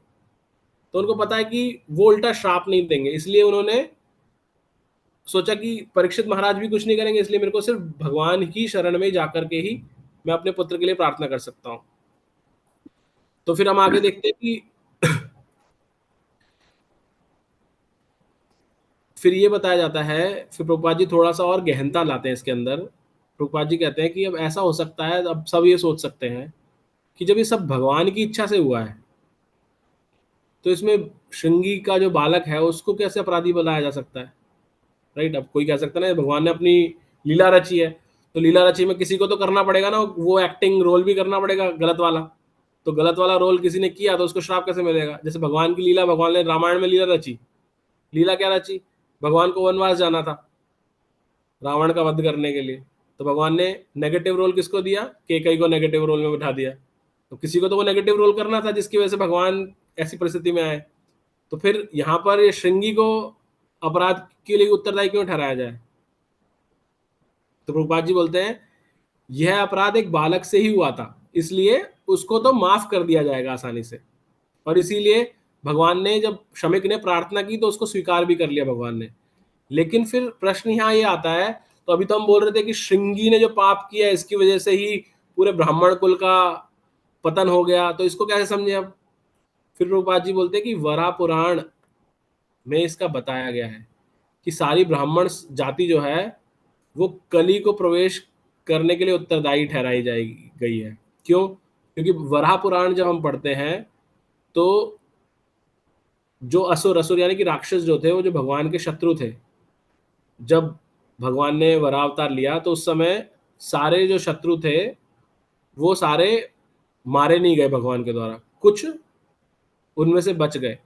तो उनको पता है कि वो उल्टा श्राप नहीं देंगे, इसलिए उन्होंने सोचा कि परीक्षित महाराज भी कुछ नहीं करेंगे, इसलिए मेरे को सिर्फ भगवान की शरण में जाकर के ही मैं अपने पुत्र के लिए प्रार्थना कर सकता हूं। तो फिर हम आगे देखते हैं कि फिर ये बताया जाता है, फिर प्रभुपाद जी थोड़ा सा और गहनता लाते हैं इसके अंदर। प्रभुपाद जी कहते हैं कि अब ऐसा हो सकता है, अब सब ये सोच सकते हैं कि जब ये सब भगवान की इच्छा से हुआ है तो इसमें श्रृंगी का जो बालक है उसको कैसे अपराधी बनाया जा सकता है, राइट। अब कोई कह सकता है ना भगवान ने अपनी लीला रची है, तो लीला रची में किसी को तो करना पड़ेगा ना, वो एक्टिंग रोल भी करना पड़ेगा गलत वाला, तो गलत वाला रोल किसी ने किया तो उसको श्राप कैसे मिलेगा। जैसे भगवान की लीला, भगवान ने रामायण में लीला रची, लीला क्या रची, भगवान को वनवास जाना था रावण का वध करने के लिए, तो भगवान ने नेगेटिव रोल किसको दिया, केकई को नेगेटिव रोल में बिठा दिया। तो किसी को तो वो नेगेटिव रोल करना था जिसकी वजह से भगवान ऐसी परिस्थिति में आए। तो फिर यहाँ पर ये श्रृंगी को अपराध के लिए उत्तरदायी क्यों ठहराया जाए। तो प्रभुपाद जी बोलते हैं यह अपराध एक बालक से ही हुआ था, इसलिए उसको तो माफ कर दिया जाएगा आसानी से, और इसीलिए भगवान ने जब शमिक ने प्रार्थना की तो उसको स्वीकार भी कर लिया भगवान ने। लेकिन फिर प्रश्न यहाँ ये आता है, तो अभी तो हम बोल रहे थे कि श्रृंगी ने जो पाप किया इसकी वजह से ही पूरे ब्राह्मण कुल का पतन हो गया, तो इसको कैसे समझे अब। फिर प्रभुपाद जी बोलते हैं कि वरा पुराण में इसका बताया गया है कि सारी ब्राह्मण जाति जो है वो कली को प्रवेश करने के लिए उत्तरदायी ठहराई जाएगी गई है। क्यों? क्योंकि वराह पुराण जब हम पढ़ते हैं तो जो असुर यानी कि राक्षस जो थे वो जो भगवान के शत्रु थे, जब भगवान ने वरावतार लिया तो उस समय सारे जो शत्रु थे वो सारे मारे नहीं गए भगवान के द्वारा, कुछ उनमें से बच गए।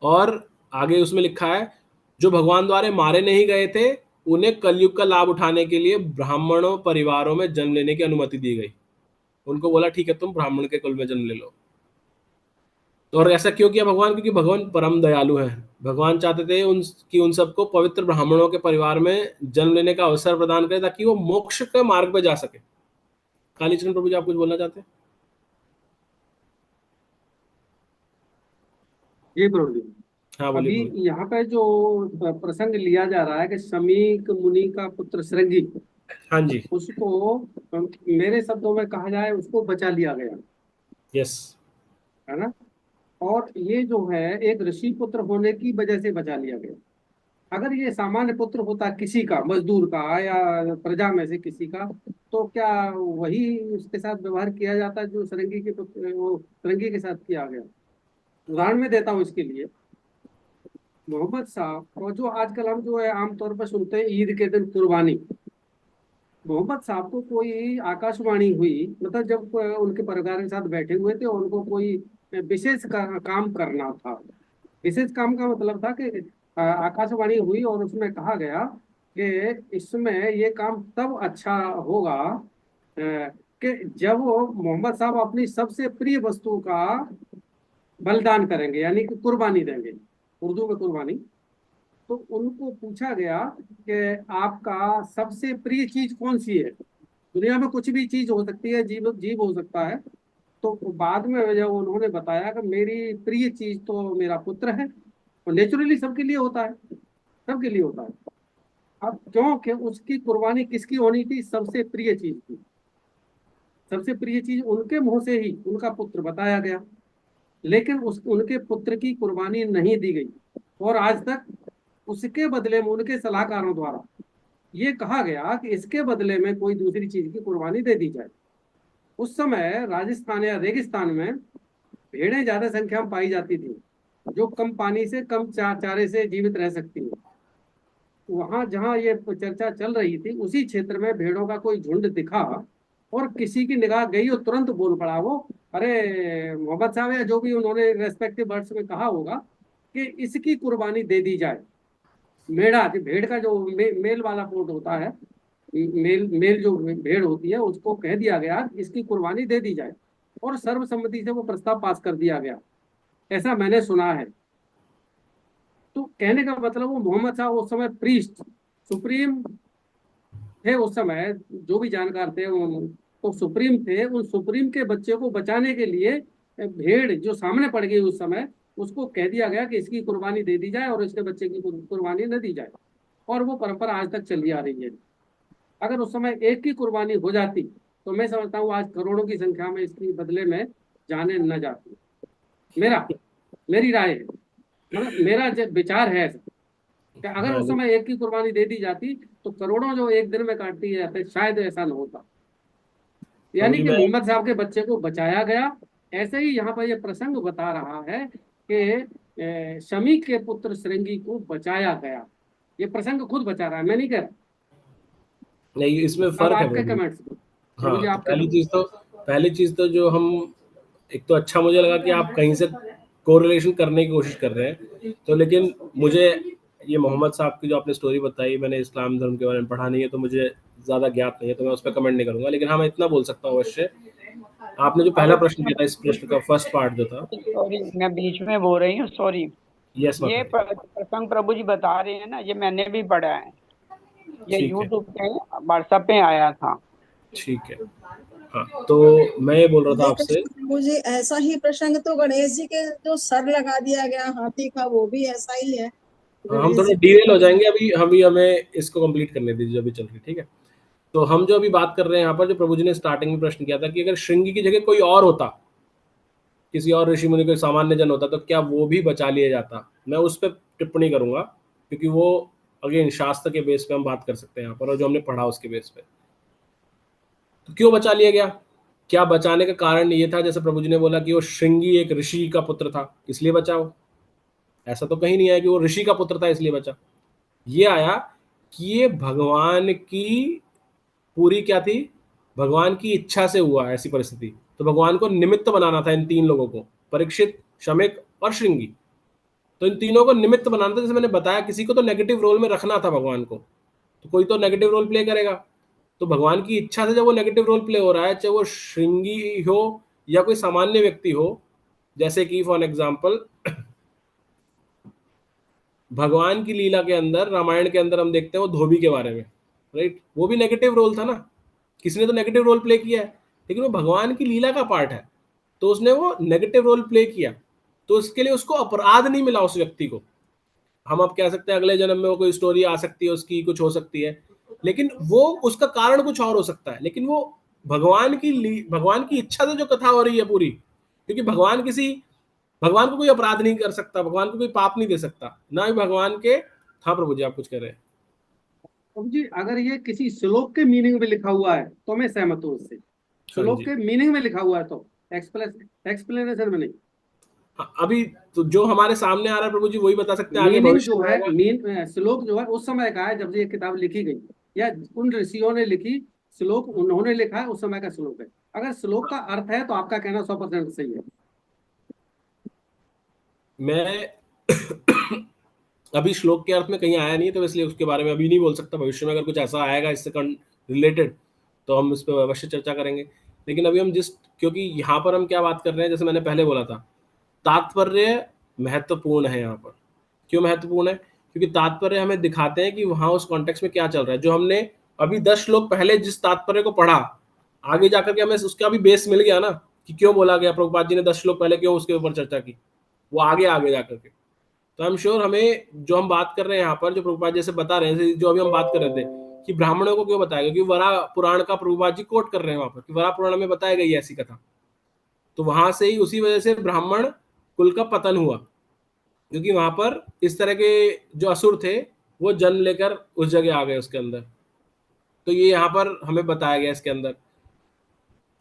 और आगे उसमें लिखा है जो भगवान द्वारा मारे नहीं गए थे उन्हें कलयुग का लाभ उठाने के लिए ब्राह्मणों परिवारों में जन्म लेने की अनुमति दी गई। उनको बोला ठीक है तुम ब्राह्मण के कुल में जन्म ले लो। तो और ऐसा क्यों किया भगवान? क्योंकि भगवान परम दयालु हैं। भगवान चाहते थे उन सबको पवित्र ब्राह्मणों के परिवार में जन्म लेने का अवसर प्रदान करें ताकि वो मोक्ष के मार्ग पे जा सके। कालीचरण प्रभु जी आप कुछ बोलना चाहते हैं? जी प्रभु जी। हाँ अभी बोलिए। यहाँ पे जो प्रसंग लिया जा रहा है कि शमीक मुनि का पुत्र श्रृंगी, हाँ जी, उसको मेरे शब्दों में कहा जाए उसको बचा लिया गया, यस, है ना। और ये जो है एक ऋषि पुत्र होने की वजह से बचा लिया गया। अगर ये सामान्य पुत्र होता किसी का, मजदूर का या प्रजा में से किसी का, तो क्या वही उसके साथ व्यवहार किया जाता जो श्रृंगी के पुत्र वो श्रृंगी के साथ किया गया? उदाहरण में देता हूँ इसके लिए। मोहम्मद साहब और जो आजकल हम जो है आमतौर पर सुनते हैं ईद के दिन कुर्बानी, मोहम्मद साहब को कोई आकाशवाणी हुई, मतलब जब उनके परिवार के साथ बैठे हुए थे और उनको कोई विशेष काम करना था। विशेष काम का मतलब था कि आकाशवाणी हुई और उसमें कहा गया कि इसमें ये काम तब अच्छा होगा कि जब वो मोहम्मद साहब अपनी सबसे प्रिय वस्तु का बलिदान करेंगे, यानी कि कुर्बानी देंगे, उर्दू में कुर्बानी। तो उनको पूछा गया कि आपका सबसे प्रिय चीज कौन सी है? दुनिया में कुछ भी चीज हो सकती है, जीव हो सकता है। तो बाद में जब उन्होंने बताया कि मेरी प्रिय चीज तो मेरा पुत्र है, और नेचुरली सबके लिए होता है, सबके लिए होता है। अब क्योंकि उसकी कुर्बानी किसकी होनी थी? सबसे प्रिय चीज की। सबसे प्रिय चीज उनके मुंह से ही उनका पुत्र बताया गया, लेकिन उनके पुत्र की कुर्बानी नहीं दी गई। और आज तक उसके बदले में उनके सलाहकारों द्वारा ये कहा गया कि इसके बदले में कोई दूसरी चीज की कुर्बानी दे दी जाए। उस समय राजस्थान या रेगिस्तान में भेड़ें ज्यादा संख्या में पाई जाती थी, जो कम पानी से कम चारे से जीवित रह सकती हैं। वहां जहां ये चर्चा चल रही थी उसी क्षेत्र में भेड़ों का कोई झुंड दिखा और किसी की निगाह गई और तुरंत बोल पड़ा वो, अरे मोहम्मद साहब या जो भी उन्होंने रेस्पेक्टिव वर्ड्स में कहा होगा कि इसकी कुर्बानी दे दी जाए। मेढ़ा, भेड़ का जो मेल वाला पोर्ट होता है, मेल जो भेड़ होती है, उसको कह दिया गया इसकी कुर्बानी दे दी जाए, और सर्वसम्मति से वो प्रस्ताव पास कर दिया गया। ऐसा मैंने सुना है। तो कहने का मतलब वो मोहम्मद साहब उस समय प्रीस्ट सुप्रीम थे। उस समय जो भी जानकार थे वो सुप्रीम थे। उन सुप्रीम के बच्चे को बचाने के लिए भेड़ जो सामने पड़ गई उस समय, उसको कह दिया गया कि इसकी कुर्बानी दे दी जाए और इसके बच्चे की कुर्बानी न दी जाए। और वो परंपरा आज तक चली आ रही है। अगर उस समय एक की कुर्बानी हो जाती तो मैं समझता हूँ आज करोड़ों की संख्या में इसके बदले में जाने न जाती। मेरी राय है, मतलब मेरा विचार है ऐसा कि अगर उस समय एक की कुर्बानी दे दी जाती तो करोड़ों जो एक दिन में काटती है शायद ऐसा न होता। यानी कि मोहम्मद साहब के बच्चे को बचाया गया। ऐसे ही यहाँ पर यह प्रसंग बता रहा है कि शमी के पुत्र श्रृंगी को बचाया गया। ये प्रसंग खुद बचा रहा है, मैं नहीं कह रहा। नहीं, इसमें फर्क है। आपके कमेंट्स। हाँ, पहली चीज तो जो हम, एक तो अच्छा मुझे लगा कि आप कहीं से कोरिलेशन करने की कोशिश कर रहे हैं। तो लेकिन मुझे ये मोहम्मद साहब की जो आपने स्टोरी बताई, मैंने इस्लाम धर्म के बारे में पढ़ा नहीं है तो मुझे ज़्यादा ज्ञात नहीं है, तो मैं उस पर कमेंट नहीं करूंगा। लेकिन हाँ, मैं इतना बोल सकता हूँ अवश्य, आपने जो पहला प्रश्न किया था, इस प्रश्न का फर्स्ट पार्ट जो था। सॉरी, मैं बीच में बोल रही हूँ, सॉरी। यस, ये प्रसंग प्रभु जी बता रहे हैं ना, ये मैंने भी पढ़ा है। ये यूट्यूब पे व्हाट्सएप पे आया था। ठीक है। हाँ, तो मैं ये बोल रहा था आपसे, मुझे ऐसा ही प्रसंग तो गणेश जी के जो सर लगा दिया गया हाथी का, वो भी ऐसा ही है। हम थोड़ा डिटेल हो जाएंगे, अभी हमें इसको कंप्लीट करने दीजिए जो अभी चल रही, ठीक है। तो हम जो अभी बात कर रहे हैं यहाँ पर, जो प्रभु जी ने स्टार्टिंग में प्रश्न किया था कि अगर श्रृंगी की जगह कोई और होता, किसी और ऋषि मुनि कोई सामान्य जन होता, तो क्या वो भी बचा लिया जाता। मैं उस पर टिप्पणी करूंगा, क्योंकि वो अगेन शास्त्र के बेस पे हम बात कर सकते हैं यहाँ पर, और जो हमने पढ़ा उसके बेस पे। तो क्यों बचा लिया गया? क्या बचाने का कारण ये था, जैसे प्रभु जी ने बोला कि वो श्रृंगी एक ऋषि का पुत्र था इसलिए बचाओ? ऐसा तो कहीं नहीं आया कि वो ऋषि का पुत्र था इसलिए बचा। ये आया कि ये भगवान की पूरी क्या थी, भगवान की इच्छा से हुआ ऐसी परिस्थिति। तो भगवान को निमित्त बनाना था इन 3 लोगों को, परीक्षित, शमिक और श्रृंगी। तो इन तीनों को निमित्त बनाना था। जैसे मैंने बताया, किसी को तो नेगेटिव रोल में रखना था भगवान को, तो कोई तो नेगेटिव रोल प्ले करेगा। तो भगवान की इच्छा से जब वो नेगेटिव रोल प्ले हो रहा है, चाहे वो श्रृंगी हो या कोई सामान्य व्यक्ति हो, जैसे कि फॉर एग्जाम्पल भगवान की लीला के अंदर, रामायण के अंदर हम देखते हैं वो धोबी के बारे में, राइट? वो भी नेगेटिव रोल था ना, किसी ने तो नेगेटिव रोल प्ले किया है, लेकिन वो भगवान की लीला का पार्ट है, तो उसने वो नेगेटिव रोल प्ले किया, तो उसके लिए उसको अपराध नहीं मिला उस व्यक्ति को। हम अब कह सकते हैं अगले जन्म में वो कोई स्टोरी आ सकती है उसकी, कुछ हो सकती है, लेकिन वो उसका कारण कुछ और हो सकता है, लेकिन वो भगवान की इच्छा से जो कथा हो रही है पूरी, क्योंकि भगवान को कोई अपराध नहीं कर सकता, भगवान को कोई पाप नहीं दे सकता, ना ही भगवान के। हाँ प्रभु जी, आप कुछ कह रहे हैं? प्रभु जी, अगर ये किसी श्लोक के मीनिंग में लिखा हुआ है तो मैं सहमत हूँ उससे। श्लोक के मीनिंग में लिखा हुआ है तो, एक्सप्लेनेशन में नहीं। अभी तो जो हमारे सामने आ रहा है प्रभु जी वही बता सकते हैं। आगे मीनिंग भविष्य जो में है, श्लोक जो है उस समय का है जब ये किताब लिखी गई, या उन ऋषियों ने लिखी, श्लोक उन्होंने लिखा है, उस समय का श्लोक है। अगर श्लोक का अर्थ है तो आपका कहना 100% सही है। मैं अभी श्लोक के अर्थ में कहीं आया नहीं है, तो इसलिए उसके बारे में अभी नहीं बोल सकता। भविष्य में अगर कुछ ऐसा आएगा इससे रिलेटेड तो हम इस पर अवश्य चर्चा करेंगे। लेकिन अभी हम क्योंकि यहाँ पर हम क्या बात कर रहे हैं, जैसे मैंने पहले बोला था, तात्पर्य महत्वपूर्ण है यहाँ पर। क्यों महत्वपूर्ण है? क्योंकि तात्पर्य हमें दिखाते हैं कि वहाँ उस कॉन्टेक्स्ट में क्या चल रहा है। जो हमने अभी 10 श्लोक पहले जिस तात्पर्य को पढ़ा, आगे जाकर के हमें उसका भी बेस मिल गया ना, कि क्यों बोला गया, प्रभुपाद जी ने 10 श्लोक पहले क्यों उसके ऊपर चर्चा की, वो आगे जाकर के। तो आई एम श्योर हमें जो हम बात कर रहे हैं यहाँ पर, जो प्रभुपाद जैसे बता रहे हैं, जो अभी हम बात कर रहे थे कि ब्राह्मणों को क्यों बताया, क्योंकि वरा पुराण का प्रभुपाद जी कोट कर रहे हैं वहां पर, कि वरा पुराण में बताया गई ऐसी कथा। तो वहां से ही उसी वजह से ब्राह्मण कुल का पतन हुआ, क्योंकि वहां पर इस तरह के जो असुर थे वो जन्म लेकर उस जगह आ गए उसके अंदर। तो ये यहाँ पर हमें बताया गया इसके अंदर।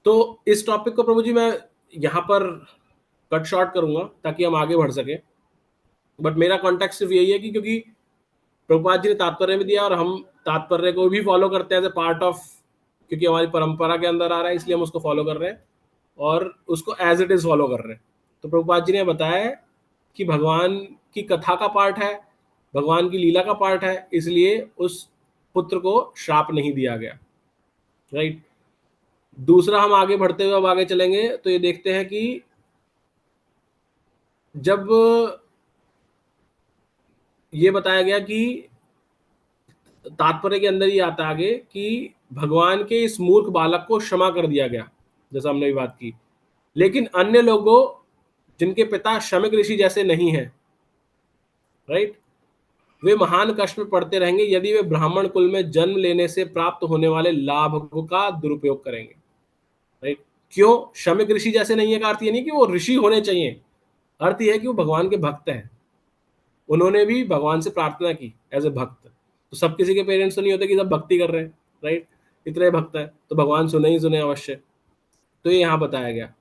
तो इस टॉपिक को प्रभु जी मैं यहाँ पर कट शॉर्ट करूंगा ताकि हम आगे बढ़ सके। बट मेरा कॉन्टेक्स्ट सिर्फ यही है कि क्योंकि प्रभुपाद जी ने तात्पर्य में दिया और हम तात्पर्य को भी फॉलो करते हैं एज ए पार्ट ऑफ, क्योंकि हमारी परंपरा के अंदर आ रहा है, इसलिए हम उसको फॉलो कर रहे हैं और उसको एज इट इज फॉलो कर रहे हैं। तो प्रभुपाद जी ने बताया कि भगवान की कथा का पार्ट है, भगवान की लीला का पार्ट है, इसलिए उस पुत्र को श्राप नहीं दिया गया, राइट। दूसरा, हम आगे बढ़ते हुए अब आगे चलेंगे तो ये देखते हैं कि जब ये बताया गया कि तात्पर्य के अंदर ही आता आगे कि भगवान के इस मूर्ख बालक को क्षमा कर दिया गया, जैसा हमने भी बात की, लेकिन अन्य लोगों जिनके पिता शमिक ऋषि जैसे नहीं हैं, राइट, वे महान कष्ट में पड़ते रहेंगे यदि वे ब्राह्मण कुल में जन्म लेने से प्राप्त होने वाले लाभ का दुरुपयोग करेंगे, राइट। क्यों शमिक ऋषि जैसे नहीं है का अर्थ ये नहीं कि वो ऋषि होने चाहिए, अर्थ यह है कि वो भगवान के भक्त हैं, उन्होंने भी भगवान से प्रार्थना की एज ए भक्त। तो सब किसी के पेरेंट्स तो नहीं होते कि सब भक्ति कर रहे हैं, राइट, इतने भक्त हैं तो भगवान सुने ही सुने अवश्य। तो ये यहाँ बताया गया।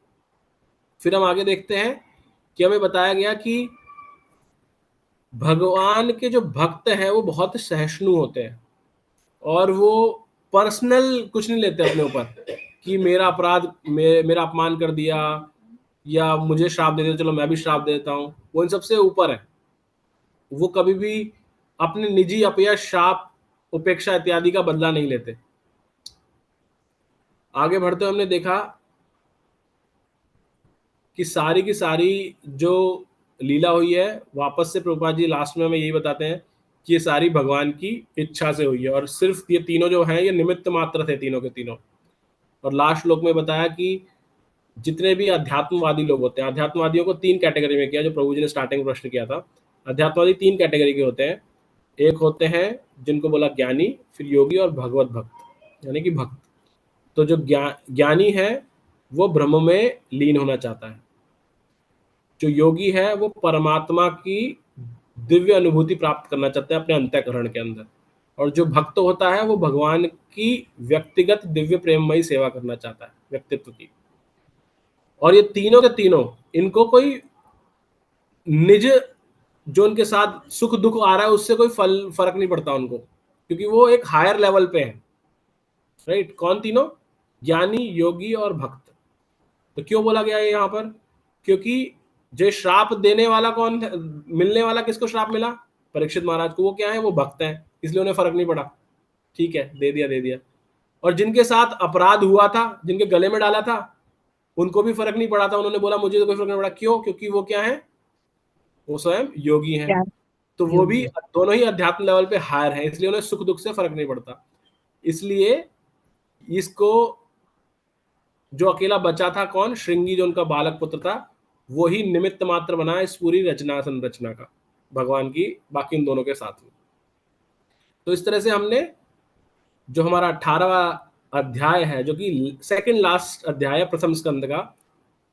फिर हम आगे देखते हैं कि हमें बताया गया कि भगवान के जो भक्त हैं वो बहुत सहिष्णु होते हैं और वो पर्सनल कुछ नहीं लेते अपने ऊपर कि मेरा अपराध, मेरा अपमान कर दिया या मुझे श्राप दे दिया, चलो मैं भी श्राप दे देता हूँ। वो इन सबसे ऊपर है। वो कभी भी अपने निजी अपयश, श्राप, उपेक्षा इत्यादि का बदला नहीं लेते। आगे बढ़ते हुए हमने देखा कि सारी की सारी जो लीला हुई है, वापस से प्रभुपाद जी लास्ट में हमें यही बताते हैं कि ये सारी भगवान की इच्छा से हुई है और सिर्फ ये तीनों जो हैं ये निमित्त मात्र थे, तीनों के तीनों। और लास्ट श्लोक में बताया कि जितने भी अध्यात्मवादी लोग होते हैं, अध्यात्मवादियों को 3 कैटेगरी में किया, जो प्रभु जी ने स्टार्टिंग में प्रश्न किया था। अध्यात्मवादी 3 कैटेगरी के होते हैं। एक होते हैं जिनको बोला ज्ञानी, फिर योगी और भगवत भक्त, यानी कि भक्त। तो जो ज्ञानी है वो ब्रह्म में लीन होना चाहता है, जो योगी है वो परमात्मा की दिव्य अनुभूति प्राप्त करना चाहता है अपने अंतःकरण के अंदर, और जो भक्त होता है वो भगवान की व्यक्तिगत दिव्य प्रेममयी सेवा करना चाहता है व्यक्तित्व की। और ये तीनों के तीनों, इनको कोई निज जो उनके साथ सुख दुख आ रहा है उससे कोई फर्क नहीं पड़ता उनको, क्योंकि वो एक हायर लेवल पे है, राइट। कौन तीनों? ज्ञानी, योगी और भक्त। तो क्यों बोला गया है यहाँ पर? क्योंकि जो श्राप देने वाला कौन है, मिलने वाला किसको श्राप मिला? परीक्षित महाराज को। वो क्या है? वो भक्त हैं, इसलिए उन्हें फर्क नहीं पड़ा। ठीक है, दे दिया। और जिनके साथ अपराध हुआ था, जिनके गले में डाला था, उनको भी फर्क नहीं पड़ा था। उन्होंने बोला मुझे तो कोई फर्क नहीं पड़ा। क्यों? क्योंकि वो क्या है? वो स्वयं योगी हैं। तो वो भी दोनों ही अध्यात्म लेवल पे हायर हैं, इसलिए उन्हें सुख दुख से फर्क नहीं पड़ता। इसलिए इसको जो अकेला बचा था, कौन? श्रृंगी, जो उनका बालक पुत्र था, वो ही निमित्त मात्र बना इस पूरी रचना संरचना का, भगवान की बाकी उन दोनों के साथ में। तो इस तरह से हमने जो हमारा 18वां अध्याय है, जो कि सेकंड लास्ट अध्याय है प्रथम स्कंद का,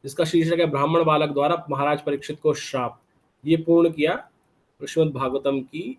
जिसका शीर्षक है ब्राह्मण बालक द्वारा महाराज परीक्षित को श्राप, ये पूर्ण किया श्रीमद् भागवतम की